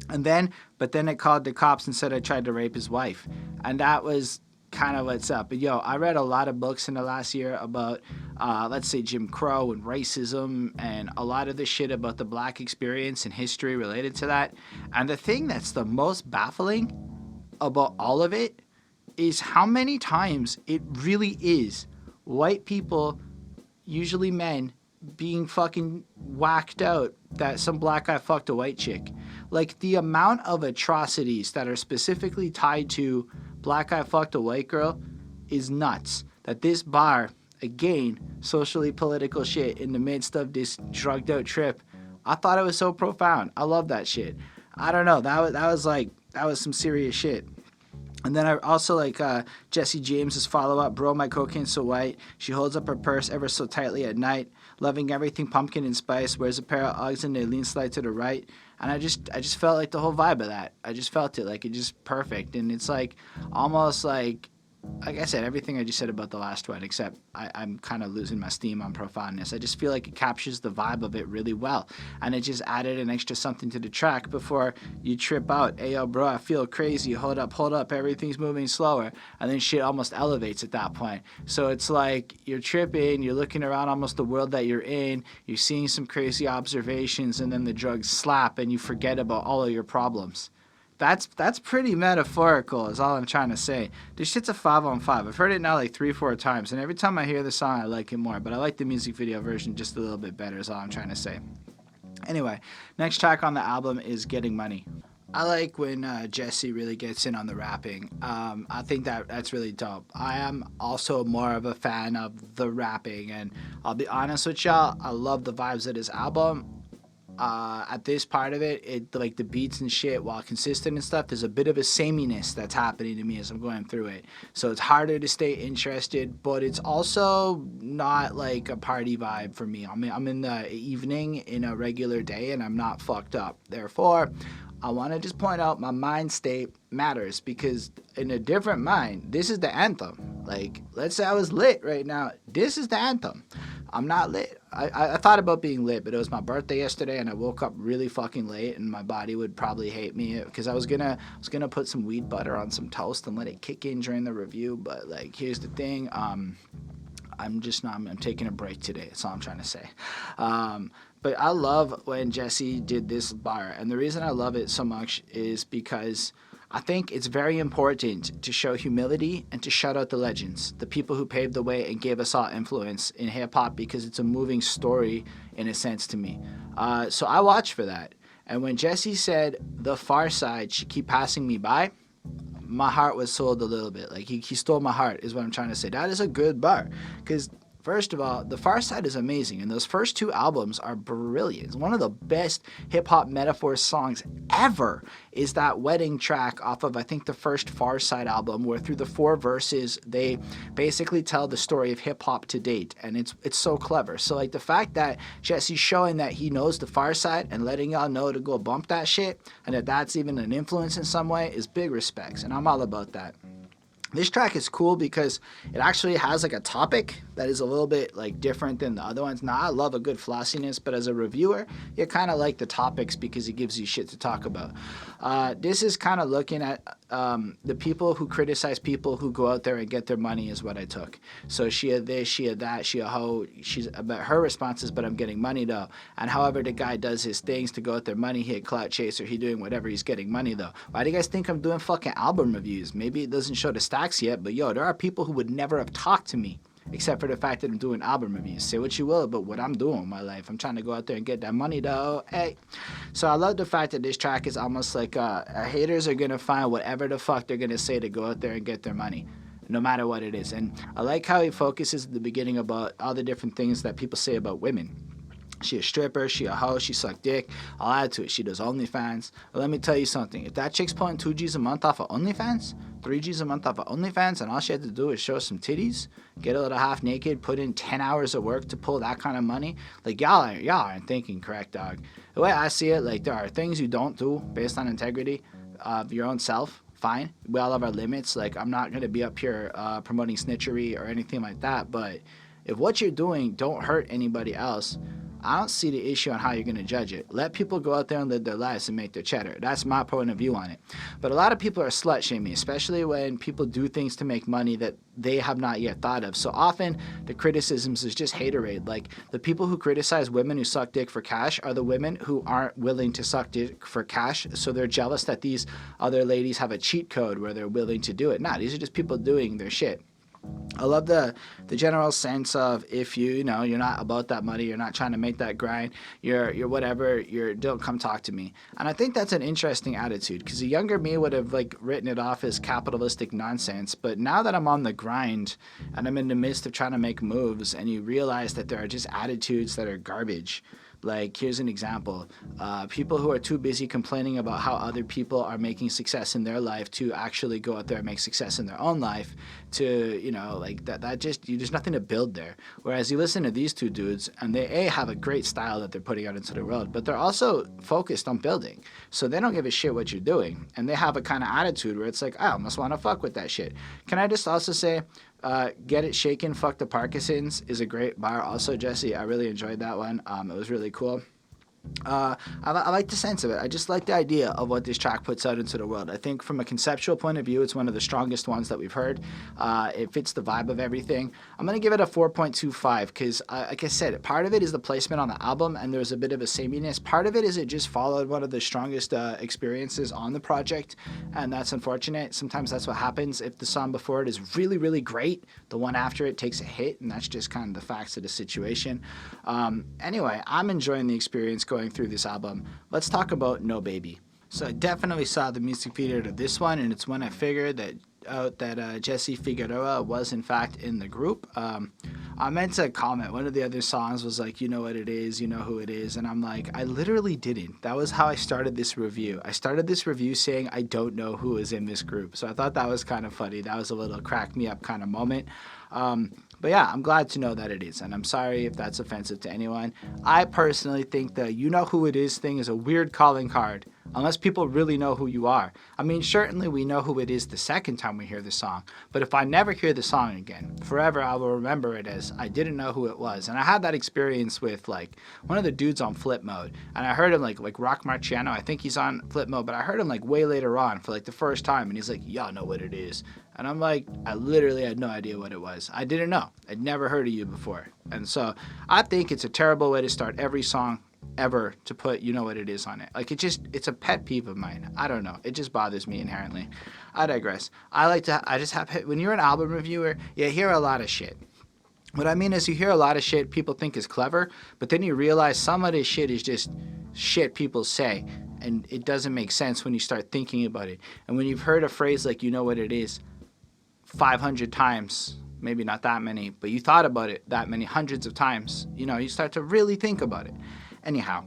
But then it called the cops and said I tried to rape his wife. And that was kind of what's up. But I read a lot of books in the last year about, let's say, Jim Crow and racism and a lot of the shit about the black experience and history related to that. And the thing that's the most baffling about all of it is how many times it really is white people, usually men, being fucking whacked out that some black guy fucked a white chick. Like, the amount of atrocities that are specifically tied to black guy fucked a white girl is nuts. That this bar, again, socially political shit in the midst of this drugged out trip, I thought it was so profound. I love that shit. I don't know, that was some serious shit. And then I also like Jesse James's follow-up, Bro, My Cocaine's So White. She holds up her purse ever so tightly at night, loving everything pumpkin and spice, wears a pair of Uggs and they lean slight to the right. And I just felt like the whole vibe of that. I just felt it, like, it's just perfect. And it's like almost like I said, everything I just said about the last one, except I'm kind of losing my steam on profoundness. I just feel like it captures the vibe of it really well. And it just added an extra something to the track before you trip out. Hey, yo, bro, I feel crazy. Hold up. Everything's moving slower. And then shit almost elevates at that point. So it's like you're tripping. You're looking around almost the world that you're in. You're seeing some crazy observations. And then the drugs slap and you forget about all of your problems. That's pretty metaphorical is all I'm trying to say. This shit's a 5 on 5. I've heard it now like 3-4 times, and every time I hear the song I like it more, but I like the music video version just a little bit better is all I'm trying to say. Anyway, next track on the album is Getting Money. I like when Jesse really gets in on the rapping. I think that's really dope. I am also more of a fan of the rapping, and I'll be honest with y'all, I love the vibes of this album. At this part of it, like the beats and shit, while consistent and stuff, there's a bit of a sameness that's happening to me as I'm going through it. So it's harder to stay interested, but it's also not like a party vibe for me. I'm in the evening in a regular day and I'm not fucked up. Therefore, I want to just point out my mind state matters, because in a different mind, this is the anthem. Like, let's say I was lit right now. This is the anthem. I'm not lit. I thought about being lit, but it was my birthday yesterday, and I woke up really fucking late, and my body would probably hate me because I was gonna put some weed butter on some toast and let it kick in during the review. But like, here's the thing. I'm taking a break today. That's all I'm trying to say. But I love when Jesse did this bar, and the reason I love it so much is because I think it's very important to show humility and to shout out the legends, the people who paved the way and gave us all influence in hip-hop, because it's a moving story in a sense to me. So I watch for that. And when Jesse said, the far side should keep passing me by, my heart was sold a little bit. Like, he stole my heart is what I'm trying to say. That is a good bar, because first of all, The Far Side is amazing, and those first 2 albums are brilliant. It's one of the best hip-hop metaphor songs ever is that wedding track off of, I think, the first Far Side album, where through the 4 verses, they basically tell the story of hip-hop to date, and it's so clever. So, like, the fact that Jesse's showing that he knows the Far Side and letting y'all know to go bump that shit, and that that's even an influence in some way, is big respects, and I'm all about that. This track is cool because it actually has like a topic that is a little bit like different than the other ones. Now, I love a good flossiness, but as a reviewer, you kind of like the topics because it gives you shit to talk about. This is kind of looking at the people who criticize people who go out there and get their money is what I took. So she had this, she had that, she a hoe. She's about her responses, but I'm getting money though. And however the guy does his things to go out there, money, he a clout chaser, he doing whatever, he's getting money though. Why do you guys think I'm doing fucking album reviews? Maybe it doesn't show the stats yet, but yo, there are people who would never have talked to me except for the fact that I'm doing album reviews. Say what you will about what I'm doing in my life. I'm trying to go out there and get that money though. Hey. So I love the fact that this track is almost like haters are gonna find whatever the fuck they're gonna say to go out there and get their money, no matter what it is. And I like how he focuses at the beginning about all the different things that people say about women. She a stripper, she a hoe, she suck dick. I'll add to it. She does OnlyFans. Well, let me tell you something. If that chick's pulling 2 G's a month off of OnlyFans, 3 G's a month off of OnlyFans, and all she had to do is show some titties, get a little half naked, put in 10 hours of work to pull that kind of money, like y'all aren't thinking correct, dog. The way I see it, like, there are things you don't do based on integrity of your own self. Fine. We all have our limits. Like, I'm not going to be up here promoting snitchery or anything like that, but if what you're doing don't hurt anybody else, I don't see the issue on how you're going to judge it. Let people go out there and live their lives and make their cheddar. That's my point of view on it. But a lot of people are slut-shaming, especially when people do things to make money that they have not yet thought of. So often, the criticisms is just haterade. Like, the people who criticize women who suck dick for cash are the women who aren't willing to suck dick for cash, so they're jealous that these other ladies have a cheat code where they're willing to do it. Nah, these are just people doing their shit. I love the general sense of, if you're not about that money, you're not trying to make that grind, you're whatever, don't come talk to me. And I think that's an interesting attitude, because a younger me would have like written it off as capitalistic nonsense. But now that I'm on the grind and I'm in the midst of trying to make moves, and you realize that there are just attitudes that are garbage, Like, here's an example. People who are too busy complaining about how other people are making success in their life to actually go out there and make success in their own life, to, you know, like that just, there's nothing to build there. Whereas you listen to these two dudes, and they have a great style that they're putting out into the world, but they're also focused on building. So they don't give a shit what you're doing. And they have a kind of attitude where it's like, I almost want to fuck with that shit. Can I just also say, Get It Shaken, Fuck the Parkinsons is a great bar also, Jesse. I really enjoyed that one. It was really cool. I like the sense of it. I just like the idea of what this track puts out into the world. I think from a conceptual point of view, it's one of the strongest ones that we've heard. It fits the vibe of everything. I'm going to give it a 4.25 because, like I said, part of it is the placement on the album, and there's a bit of a sameness. Part of it is it just followed one of the strongest experiences on the project, and that's unfortunate. Sometimes that's what happens. If the song before it is really, really great, the one after it takes a hit, and that's just kind of the facts of the situation. Anyway, I'm enjoying the experience going through this album. Let's talk about No Baby. So I definitely saw the music video to this one, and it's when I figured that Jesse Figueroa was in fact in the group. I meant to comment, one of the other songs was like, you know what it is, you know who it is, and I'm like, I literally didn't. That was how I started this review. I started this review saying I don't know who is in this group, so I thought that was kind of funny. That was a little crack me up kind of moment. But yeah, I'm glad to know that it is, and I'm sorry if that's offensive to anyone. I personally think the you know who it is thing is a weird calling card, unless people really know who you are. I mean, certainly we know who it is the second time we hear the song, but if I never hear the song again, forever I will remember it as I didn't know who it was. And I had that experience with like one of the dudes on Flip Mode, and I heard him like Rock Marciano, I think he's on Flip Mode, but I heard him like way later on for like the first time, and he's like, y'all know what it is. And I'm like, I literally had no idea what it was. I didn't know. I'd never heard of you before. And so I think it's a terrible way to start every song ever to put you know what it is on it. Like it's a pet peeve of mine. I don't know. It just bothers me inherently. I digress. When you're an album reviewer, you hear a lot of shit. What I mean is you hear a lot of shit people think is clever, but then you realize some of this shit is just shit people say. And it doesn't make sense when you start thinking about it. And when you've heard a phrase like you know what it is 500 times, maybe not that many, but you thought about it that many hundreds of times, you know, you start to really think about it. Anyhow,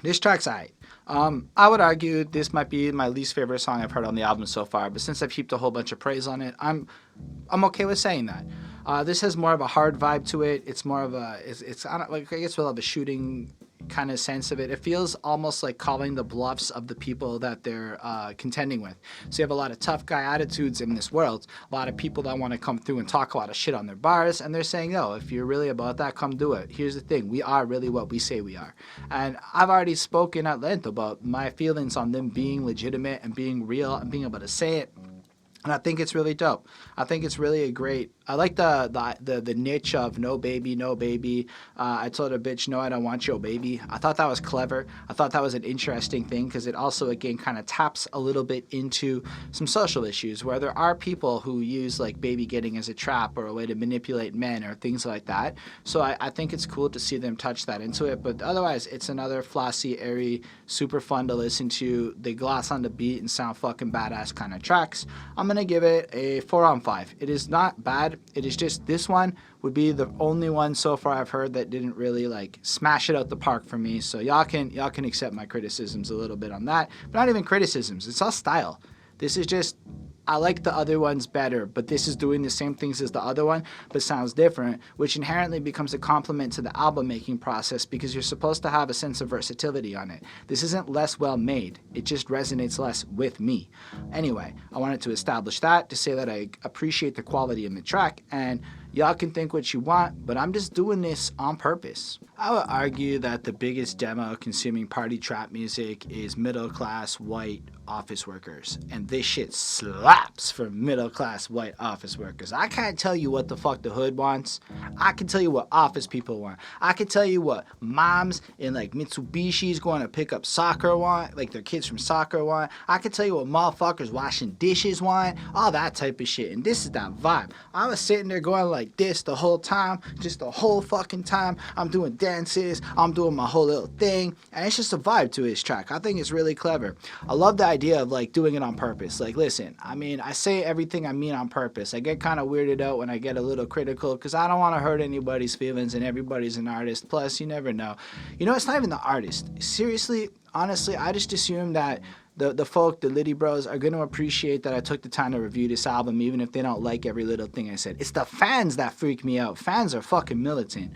this track's aight. I would argue this might be my least favorite song I've heard on the album so far, but since I've heaped a whole bunch of praise on it, I'm okay with saying that. This has more of a hard vibe to it. It's more of a, I guess we'll have a shooting kind of sense of it. It feels almost like calling the bluffs of the people that they're contending with. So you have a lot of tough guy attitudes in this world, a lot of people that want to come through and talk a lot of shit on their bars, and they're saying, no, if you're really about that, come do it. Here's the thing, we are really what we say we are. And I've already spoken at length about my feelings on them being legitimate and being real and being able to say it. And I think it's really dope. I think it's really a great. I like the niche of no baby, no baby. I told a bitch, no, I don't want your baby. I thought that was clever. I thought that was an interesting thing because it also, again, kind of taps a little bit into some social issues where there are people who use like baby getting as a trap or a way to manipulate men or things like that. So I think it's cool to see them touch that into it. But otherwise, it's another flossy, airy, super fun to listen to. They gloss on the beat and sound fucking badass kind of tracks. I'm going to give it a 4 on 5. It is not bad. It is just this one would be the only one so far I've heard that didn't really like smash it out the park for me. So y'all can accept my criticisms a little bit on that. But not even criticisms. It's all style. This is just, I like the other ones better, but this is doing the same things as the other one, but sounds different, which inherently becomes a compliment to the album making process because you're supposed to have a sense of versatility on it. This isn't less well made. It just resonates less with me. Anyway, I wanted to establish that to say that I appreciate the quality in the track, and y'all can think what you want, but I'm just doing this on purpose. I would argue that the biggest demo consuming party trap music is middle-class white office workers, and this shit slaps for middle-class white office workers. I can't tell you what the fuck the hood wants. I can tell you what office people want. I can tell you what moms in like Mitsubishi's going to pick up soccer want, like their kids from soccer want. I can tell you what motherfuckers washing dishes want, all that type of shit, and this is that vibe. I was sitting there going like, like this the whole time, just the whole fucking time. I'm doing dances, I'm doing my whole little thing, and it's just a vibe to his track. I think it's really clever. I love the idea of like doing it on purpose. Like, listen, I mean, I say everything I mean on purpose. I get kind of weirded out when I get a little critical because I don't want to hurt anybody's feelings, and everybody's an artist. Plus, you never know. You know, it's not even the artist. Seriously, honestly, I just assume that the folk, the Littyyy Bros, are going to appreciate that I took the time to review this album, even if they don't like every little thing I said. It's the fans that freak me out. Fans are fucking militant.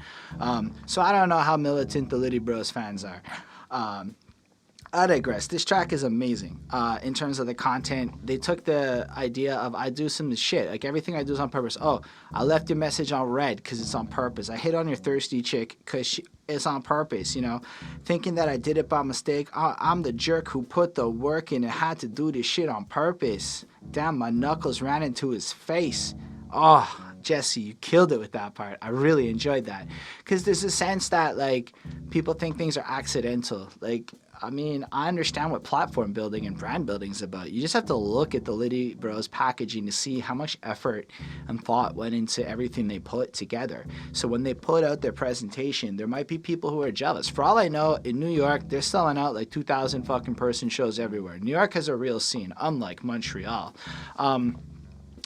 So I don't know how militant the Littyyy Bros fans are. I digress. This track is amazing in terms of the content. They took the idea of I do some shit. Like everything I do is on purpose. Oh, I left your message on red because it's on purpose. I hit on your thirsty chick because it's on purpose, you know. Thinking that I did it by mistake. I'm the jerk who put the work in and had to do this shit on purpose. Damn, my knuckles ran into his face. Oh, Jesse, you killed it with that part. I really enjoyed that. Because there's a sense that, like, people think things are accidental. Like, I mean, I understand what platform building and brand building is about. You just have to look at the Littyyy Bros packaging to see how much effort and thought went into everything they put together. So when they put out their presentation, there might be people who are jealous. For all I know, in New York, they're selling out like 2,000 fucking person shows everywhere. New York has a real scene, unlike Montreal.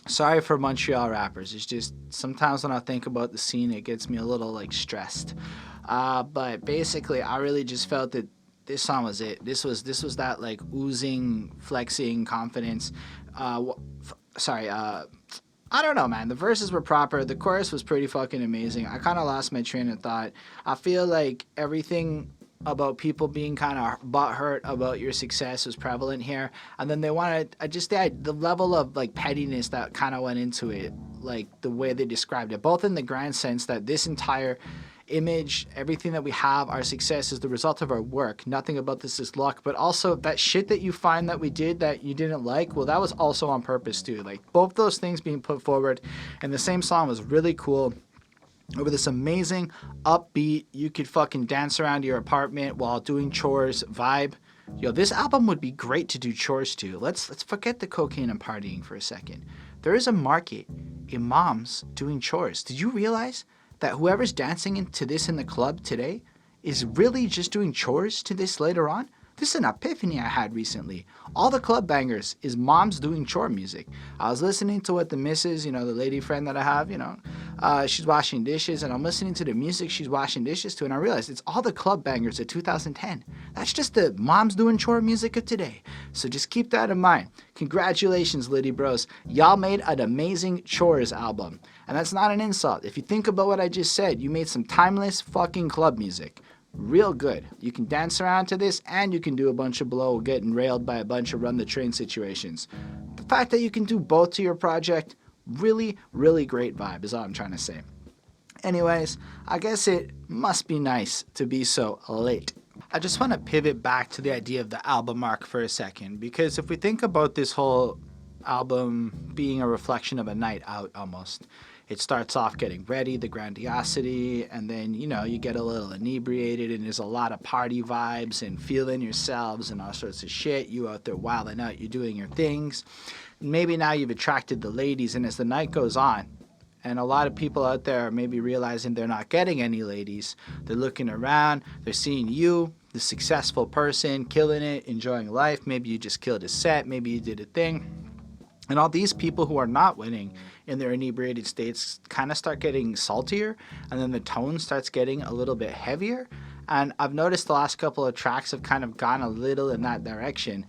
Sorry for Montreal rappers. It's just sometimes when I think about the scene, it gets me a little like stressed. But basically, I really just felt that this song was it. This was that like oozing, flexing confidence. I don't know, man. The verses were proper. The chorus was pretty fucking amazing. I kind of lost my train of thought. I feel like everything about people being kind of butthurt about your success was prevalent here, and then they wanted the level of like pettiness that kind of went into it, like the way they described it, both in the grand sense that this entire image, everything that we have, our success is the result of our work. Nothing about this is luck, but also that shit that you find that we did that you didn't like, well, that was also on purpose too. Like both those things being put forward in the same song was really cool. Over this amazing, upbeat, you could fucking dance around your apartment while doing chores vibe. Yo, this album would be great to do chores to. Let's forget the cocaine and partying for a second. There is a market in moms doing chores. Did you realize that whoever's dancing into this in the club today is really just doing chores to this later on? This is an epiphany I had recently. All the club bangers is moms doing chore music. I was listening to what the missus, the lady friend that I have, she's washing dishes, and I'm listening to the music she's washing dishes to, and I realized it's all the club bangers of 2010. That's just the moms doing chore music of today. So just keep that in mind. Congratulations, Littyyy Bros. Y'all made an amazing chores album. And that's not an insult. If you think about what I just said, you made some timeless fucking club music. Real good. You can dance around to this, and you can do a bunch of blow getting railed by a bunch of run the train situations. The fact that you can do both to your project, really, really great vibe is all I'm trying to say. Anyways, I guess it must be nice to be so lit. I just want to pivot back to the idea of the album arc for a second, because if we think about this whole album being a reflection of a night out almost, it starts off getting ready, the grandiosity, and then, you get a little inebriated, and there's a lot of party vibes and feeling yourselves and all sorts of shit. You out there wilding out, you're doing your things. Maybe now you've attracted the ladies, and as the night goes on, and a lot of people out there are maybe realizing they're not getting any ladies, they're looking around, they're seeing you, the successful person, killing it, enjoying life. Maybe you just killed a set, maybe you did a thing. And all these people who are not winning in their inebriated states kind of start getting saltier, and then the tone starts getting a little bit heavier. And I've noticed the last couple of tracks have kind of gone a little in that direction,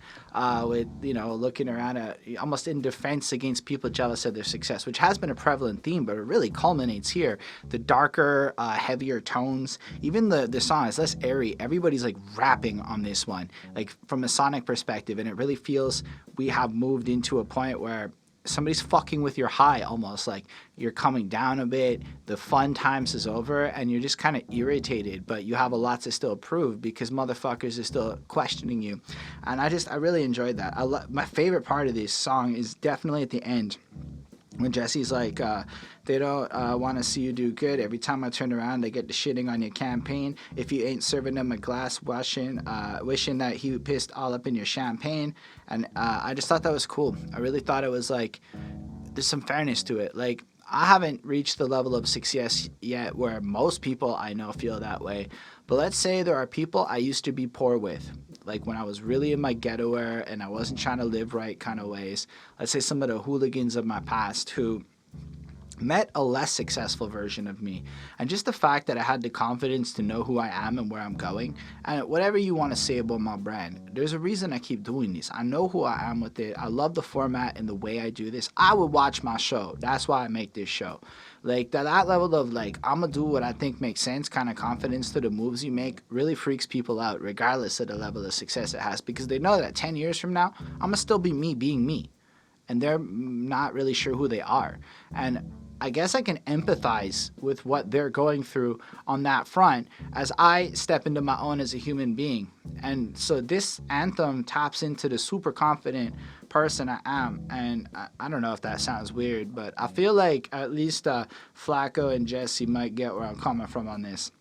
with, looking around at, almost in defense against people jealous of their success, which has been a prevalent theme, but it really culminates here. The darker, heavier tones, even the song is less airy. Everybody's like rapping on this one, like from a sonic perspective, and it really feels we have moved into a point where somebody's fucking with your high almost, like you're coming down a bit, the fun times is over, and you're just kind of irritated, but you have a lot to still prove because motherfuckers are still questioning you. And I really enjoyed that. My favorite part of this song is definitely at the end when Jesse's like, they don't want to see you do good. Every time I turn around, they get to shitting on your campaign. If you ain't serving them a glass, wishing that he pissed all up in your champagne. And I just thought that was cool. I really thought it was like, there's some fairness to it. Like, I haven't reached the level of success yet where most people I know feel that way. But let's say there are people I used to be poor with, like when I was really in my ghetto era and I wasn't trying to live right kind of ways. Let's say some of the hooligans of my past who met a less successful version of me. And just the fact that I had the confidence to know who I am and where I'm going, and whatever you want to say about my brand, there's a reason I keep doing this. I know who I am with it. I love the format and the way I do this. I would watch my show. That's why I make this show. Like that level of like, I'm gonna do what I think makes sense kind of confidence to the moves you make really freaks people out regardless of the level of success it has, because they know that 10 years from now, I'm gonna still be me being me. And they're not really sure who they are. And I guess I can empathize with what they're going through on that front as I step into my own as a human being. And so this anthem taps into the super confident person I am. And I don't know if that sounds weird, but I feel like at least Flacco and Jesse might get where I'm coming from on this.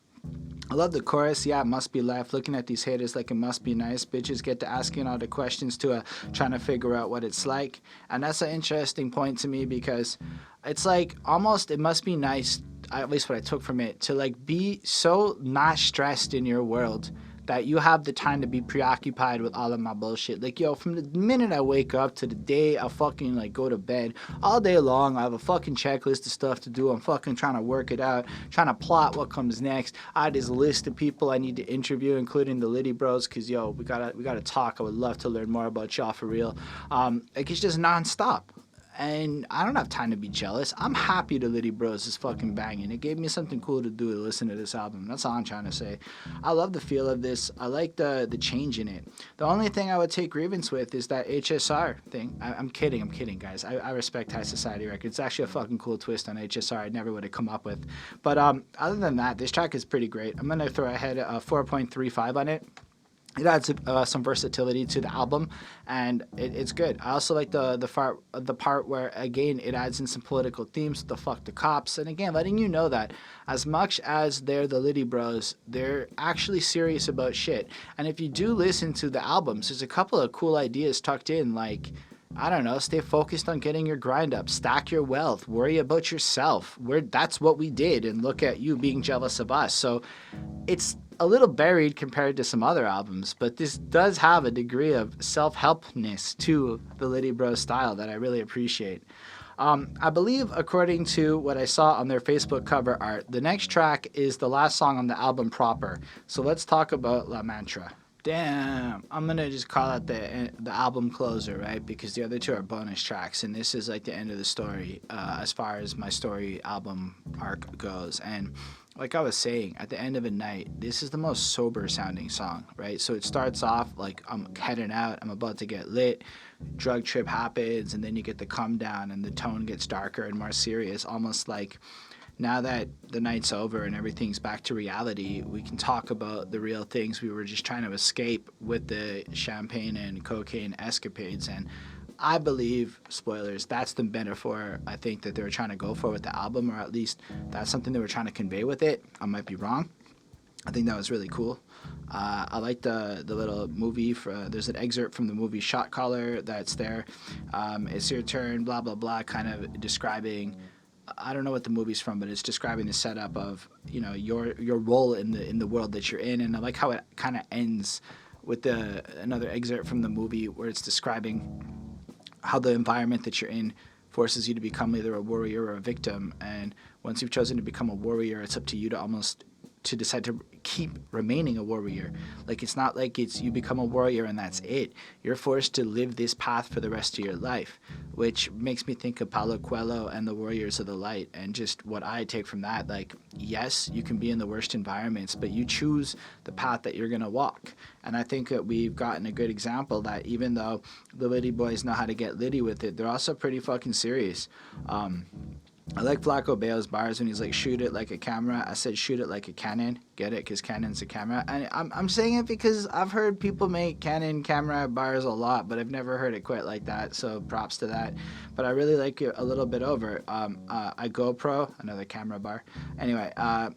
I love the chorus. Yeah, it must be life. Looking at these haters like it must be nice. Bitches get to asking all the questions to trying to figure out what it's like. And that's an interesting point to me because it's like almost it must be nice, at least what I took from it, to like be so not stressed in your world that you have the time to be preoccupied with all of my bullshit. Like, yo, from the minute I wake up to the day I fucking like go to bed, all day long I have a fucking checklist of stuff to do. I'm fucking trying to work it out, trying to plot what comes next. I have this list of people I need to interview, including the Littyyy Bros, because yo, we gotta talk. I would love to learn more about y'all for real. Like it's just nonstop. And I don't have time to be jealous. I'm happy the Littyyy Bros is fucking banging. It gave me something cool to do to listen to this album. That's all I'm trying to say. I love the feel of this. I like the change in it. The only thing I would take grievance with is that HSR thing. I'm kidding, guys. I respect High Society Records. It's actually a fucking cool twist on HSR I never would have come up with. But other than that, this track is pretty great. I'm going to throw ahead a 4.35 on it. It adds some versatility to the album, and it's good. I also like the part where, again, it adds in some political themes, the fuck the cops, and again, letting you know that as much as they're the Littyyy Bros, they're actually serious about shit. And if you do listen to the albums, there's a couple of cool ideas tucked in, like, I don't know, stay focused on getting your grind up, stack your wealth, worry about yourself. That's what we did, and look at you being jealous of us. So it's a little buried compared to some other albums, but this does have a degree of self-helpness to the Littyyy Bros style that I really appreciate. I believe, according to what I saw on their Facebook cover art, the next track is the last song on the album proper. So let's talk about La Mantra. Damn, I'm gonna just call it the album closer, right? Because the other two are bonus tracks, and this is like the end of the story as far as my story album arc goes. And like I was saying, at the end of a night, this is the most sober sounding song, right? So it starts off like I'm heading out, I'm about to get lit, drug trip happens, and then you get the come down and the tone gets darker and more serious, almost like now that the night's over and everything's back to reality, we can talk about the real things we were just trying to escape with the champagne and cocaine escapades. And I believe, spoilers, that's the metaphor I think that they were trying to go for with the album, or at least that's something they were trying to convey with it. I might be wrong. I think that was really cool. I like the little movie. There's an excerpt from the movie Shot Caller that's there. It's your turn, blah, blah, blah, kind of describing, I don't know what the movie's from, but it's describing the setup of, you know, your role in the world that you're in. And I like how it kind of ends with another excerpt from the movie where it's describing how the environment that you're in forces you to become either a warrior or a victim. And once you've chosen to become a warrior, it's up to you to decide to keep remaining a warrior. Like, it's not like it's you become a warrior and that's it. You're forced to live this path for the rest of your life, which makes me think of Paulo Coelho and the Warriors of the Light, and just what I take from that. Like, yes, you can be in the worst environments, but you choose the path that you're gonna walk. And I think that we've gotten a good example that even though the Littyyy boys know how to get litty with it, they're also pretty fucking serious. I like Flacco Bale's bars when he's like, shoot it like a camera. I said shoot it like a cannon. Get it? Because cannon's a camera. And I'm saying it because I've heard people make cannon camera bars a lot, but I've never heard it quite like that. So props to that. But I really like it a little bit over. I GoPro, another camera bar. Anyway,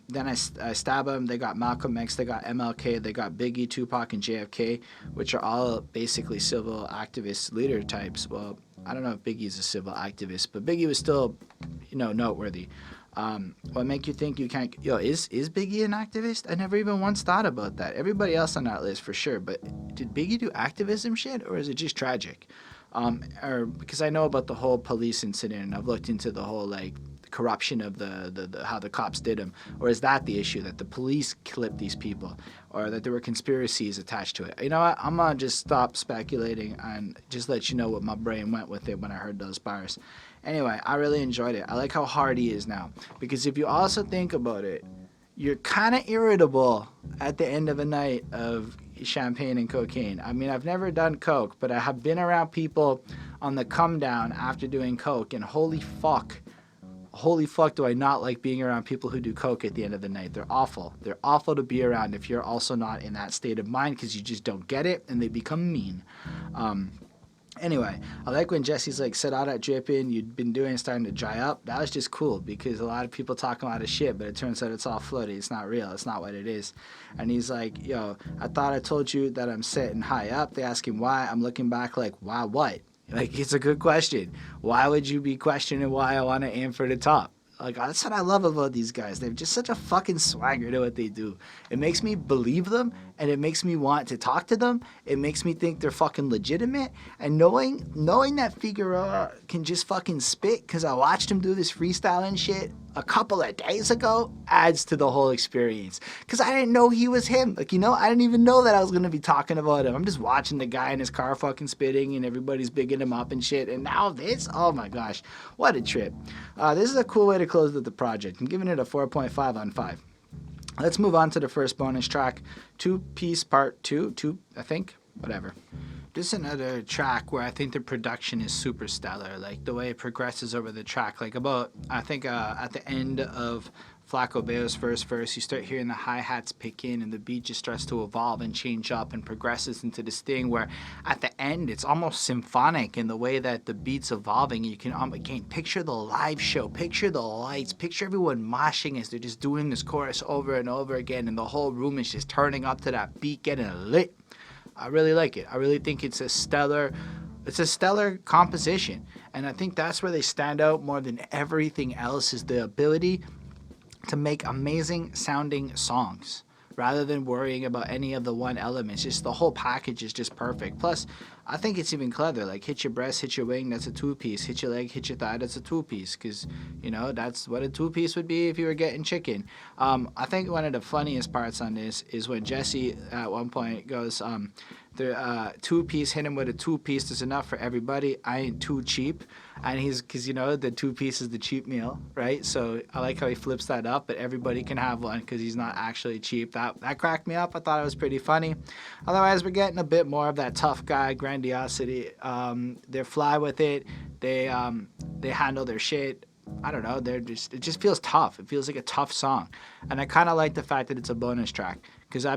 then I stab them. They got Malcolm X, they got MLK, they got Biggie, Tupac, and JFK, which are all basically civil activist leader types. Well, I don't know if Biggie's a civil activist, but Biggie was still, noteworthy. What make you think you can't? Is Biggie an activist? I never even once thought about that. Everybody else on that list for sure, but did Biggie do activism shit, or is it just tragic? Or because I know about the whole police incident, and I've looked into the whole corruption of the how the cops did him, or is that the issue, that the police clipped these people, or that there were conspiracies attached to it? You know what? I'm gonna just stop speculating and just let you know what my brain went with it when I heard those bars. Anyway, I really enjoyed it. I like how hard he is now, because if you also think about it, you're kind of irritable at the end of a night of champagne and cocaine. I mean, I've never done coke, but I have been around people on the come down after doing coke, and holy fuck do I not like being around people who do coke at the end of the night. They're awful. They're awful to be around if you're also not in that state of mind, because you just don't get it and they become mean. Anyway, I like when Jesse's like, set out at Drippin, you'd been doing starting to dry up. That was just cool, because a lot of people talk a lot of shit, but it turns out it's all floaty. It's not real. It's not what it is. And he's like, yo, I thought I told you that I'm sitting high up. They ask him why. I'm looking back like, why what? Like, it's a good question. Why would you be questioning why I want to aim for the top? Like, that's what I love about these guys. They've just such a fucking swagger to what they do. It makes me believe them, and it makes me want to talk to them. It makes me think they're fucking legitimate. And knowing that Figueroa can just fucking spit, because I watched him do this freestyling shit a couple of days ago, adds to the whole experience. Because I didn't know he was him. Like, I didn't even know that I was going to be talking about him. I'm just watching the guy in his car fucking spitting, and everybody's bigging him up and shit. And now this? Oh my gosh. What a trip. This is a cool way to close with the project. I'm giving it a 4.5 on 5. Let's move on to the first bonus track, 2-piece part 2, I think, whatever. This is another track where I think the production is super stellar, like the way it progresses over the track. Like I think at the end of Flaco Beo's first verse, you start hearing the hi-hats pick in and the beat just starts to evolve and change up and progresses into this thing where at the end it's almost symphonic in the way that the beat's evolving. You can, again, picture the live show, picture the lights, picture everyone moshing as they're just doing this chorus over and over again, and the whole room is just turning up to that beat, getting lit. I really like it. I really think it's a stellar composition, and I think that's where they stand out more than everything else, is the ability to make amazing sounding songs rather than worrying about any of the one elements. Just the whole package is just perfect. Plus, I think it's even clever. Like, hit your breast, hit your wing, that's a 2-piece. Hit your leg, hit your thigh, that's a 2-piece. Because, that's what a 2-piece would be if you were getting chicken. I think one of the funniest parts on this is when Jesse at one point goes, the 2-piece, hit him with a 2-piece is enough for everybody. I ain't too cheap. And because the 2-piece is the cheap meal, right? So I like how he flips that up, but everybody can have one because he's not actually cheap. That cracked me up. I thought it was pretty funny. Otherwise, we're getting a bit more of that tough guy grandiosity. They're fly with it. They handle their shit. I don't know. It just feels tough. It feels like a tough song. And I kind of like the fact that it's a bonus track. Because, I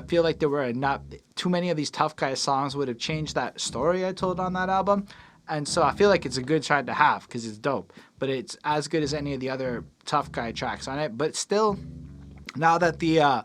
feel like there were not too many of these tough guy songs would have changed that story I told on that album. And so I feel like it's a good track to have because it's dope. But it's as good as any of the other tough guy tracks on it. But still, now that the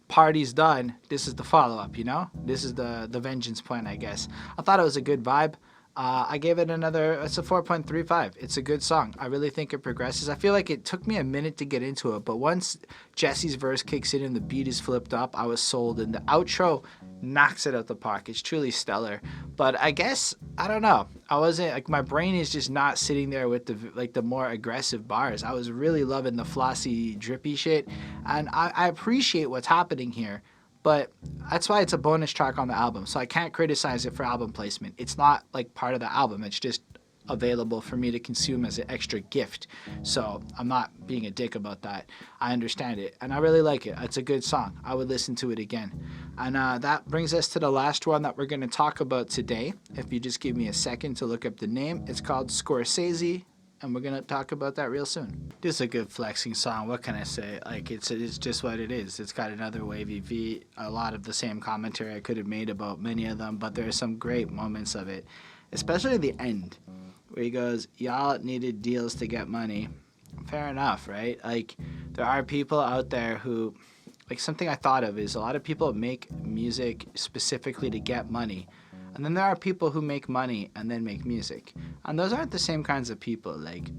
party's done, this is the follow-up, This is the vengeance point, I guess. I thought it was a good vibe. I gave it it's a 4.35. It's a good song. I really think it progresses. I feel like it took me a minute to get into it, but once Jesse's verse kicks in and the beat is flipped up, I was sold, and the outro knocks it out the park. It's truly stellar. But I guess, I don't know. I wasn't, my brain is just not sitting there with the more aggressive bars. I was really loving the flossy, drippy shit, and I appreciate what's happening here. But that's why it's a bonus track on the album. So I can't criticize it for album placement. It's not part of the album. It's just available for me to consume as an extra gift. So I'm not being a dick about that. I understand it. And I really like it. It's a good song. I would listen to it again. And that brings us to the last one that we're going to talk about today. If you just give me a second to look up the name. It's called Scorsese. And we're going to talk about that real soon. This is a good flexing song. What can I say? It's just what it is. It's got another wavy beat, a lot of the same commentary I could have made about many of them, but there are some great moments of it, especially the end, where he goes, y'all needed deals to get money. Fair enough, right? There are people out there who, something I thought of is a lot of people make music specifically to get money. And then there are people who make money and then make music. And those aren't the same kinds of people. Like,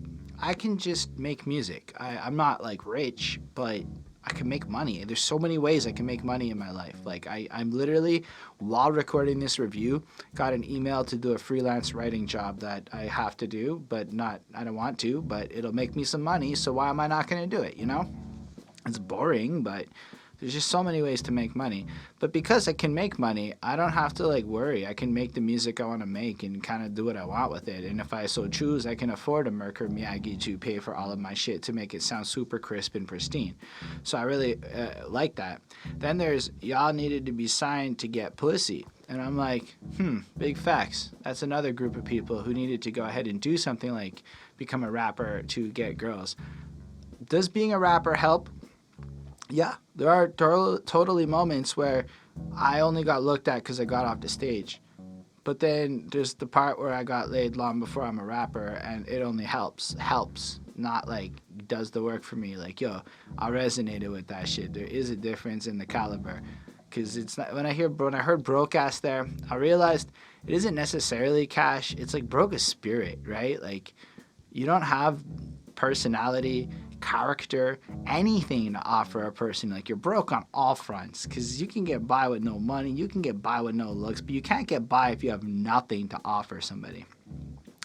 I can just make music. I'm not like rich, but I can make money. There's so many ways I can make money in my life. Like I'm literally, while recording this review, got an email to do a freelance writing job that I have to do, but I don't want to, but it'll make me some money. So why am I not going to do it? You know, it's boring, but there's just so many ways to make money. But because I can make money, I don't have to like worry. I can make the music I want to make and kind of do what I want with it. And if I so choose, I can afford a Merkur Miyagi to pay for all of my shit to make it sound super crisp and pristine. So I really like that. Then there's y'all needed to be signed to get pussy. And I'm like, big facts. That's another group of people who needed to go ahead and do something like become a rapper to get girls. Does being a rapper help? Yeah, there are totally moments where I only got looked at because I got off the stage. But then there's the part where I got laid long before I'm a rapper, and it only helps, not like does the work for me. Like, yo, I resonated with that shit. There is a difference in the caliber. Because it's not, when I heard broadcast there, I realized it isn't necessarily cash. It's like broke a spirit, right? Like, you don't have personality, character, anything to offer a person. Like, you're broke on all fronts, because you can get by with no money, you can get by with no looks, but you can't get by if you have nothing to offer somebody.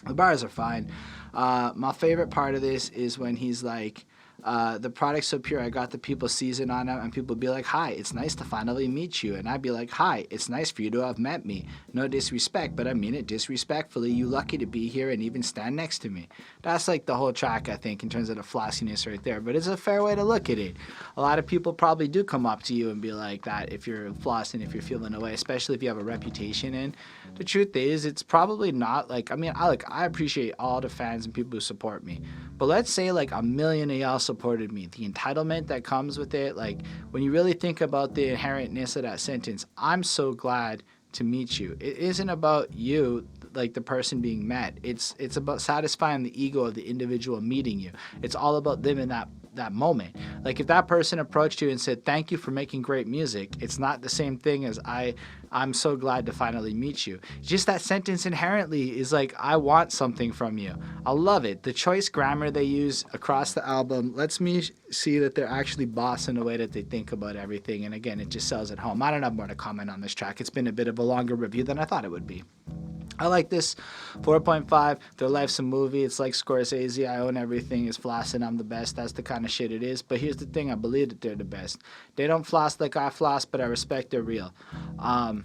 The bars are fine. My favorite part of this is when he's like, the product's so pure, I got the people season on it, and people be like, hi, it's nice to finally meet you. And I'd be like, hi, it's nice for you to have met me. No disrespect, but I mean it disrespectfully. You lucky to be here and even stand next to me. That's like the whole track, I think, in terms of the flossiness right there. But it's a fair way to look at it. A lot of people probably do come up to you and be like that if you're flossing, if you're feeling away, especially if you have a reputation. And the truth is, it's probably not like, I mean, I appreciate all the fans and people who support me. But let's say like 1 million of y'all supported me. The entitlement that comes with it, like when you really think about the inherentness of that sentence, I'm so glad to meet you. It isn't about you, like the person being met. It's about satisfying the ego of the individual meeting you. It's all about them in that moment. Like if that person approached you and said, thank you for making great music, it's not the same thing as I'm so glad to finally meet you. Just that sentence inherently is like, I want something from you. I love it. The choice grammar they use across the album lets me see that they're actually boss in the way that they think about everything. And again, it just sells at home. I don't have more to comment on this track. It's been a bit of a longer review than I thought it would be. I like this 4.5. Their life's a movie. It's like Scorsese. I own everything. It's flossing. I'm the best. That's the kind of shit it is. But here's the thing. I believe that they're the best. They don't floss like I floss, but I respect they're real.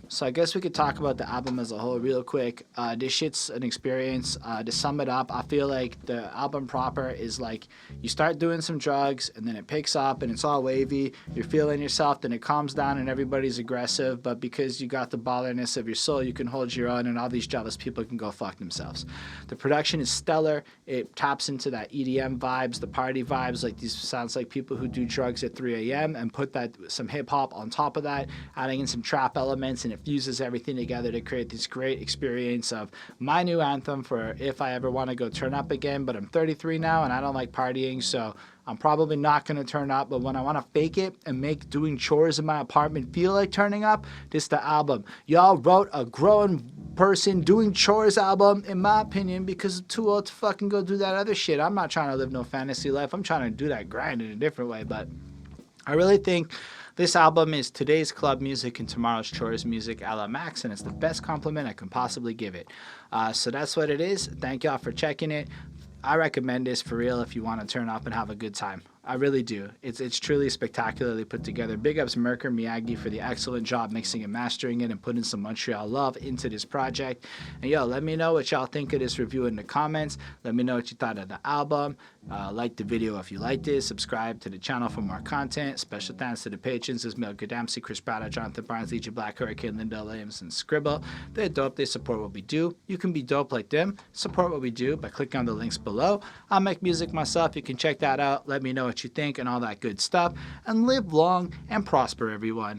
So I guess we could talk about the album as a whole real quick. This shit's an experience. To sum it up, I feel like the album proper is like you start doing some drugs and then it picks up and it's all wavy. You're feeling yourself, then it calms down and everybody's aggressive. But because you got the ballerness of your soul, you can hold your own, and all these jealous people can go fuck themselves. The production is stellar. It taps into that EDM vibes, the party vibes. Like these sounds like people who do drugs at 3 a.m. and put that some hip hop on top of that, adding in some trap elements, and it fuses everything together to create this great experience of my new anthem for if I ever want to go turn up again. But I'm 33 now and I don't like partying, so I'm probably not going to turn up, but when I want to fake it and make doing chores in my apartment feel like turning up, this is the album. Y'all wrote a grown person doing chores album, in my opinion, because I'm too old to fucking go do that other shit. I'm not trying to live no fantasy life. I'm trying to do that grind in a different way, but I really think this album is today's club music and tomorrow's chores music a la Max, and it's the best compliment I can possibly give it. So that's what it is. Thank y'all for checking it. I recommend this for real if you want to turn up and have a good time. I really do. It's truly spectacularly put together. Big ups Merkur Miyagi for the excellent job mixing and mastering it and putting some Montreal love into this project. And yo, let me know what y'all think of this review in the comments. Let me know what you thought of the album. Like the video if you liked it. Subscribe to the channel for more content. Special thanks to the patrons. Ismail Gadamsi, Chris Prada, Jonathan Barnes, Legion Black, Hurricane, Linda Williams, and Scribble. They're dope. They support what we do. You can be dope like them. Support what we do by clicking on the links below. I make music myself. You can check that out. Let me know what you think and all that good stuff. And live long and prosper, everyone.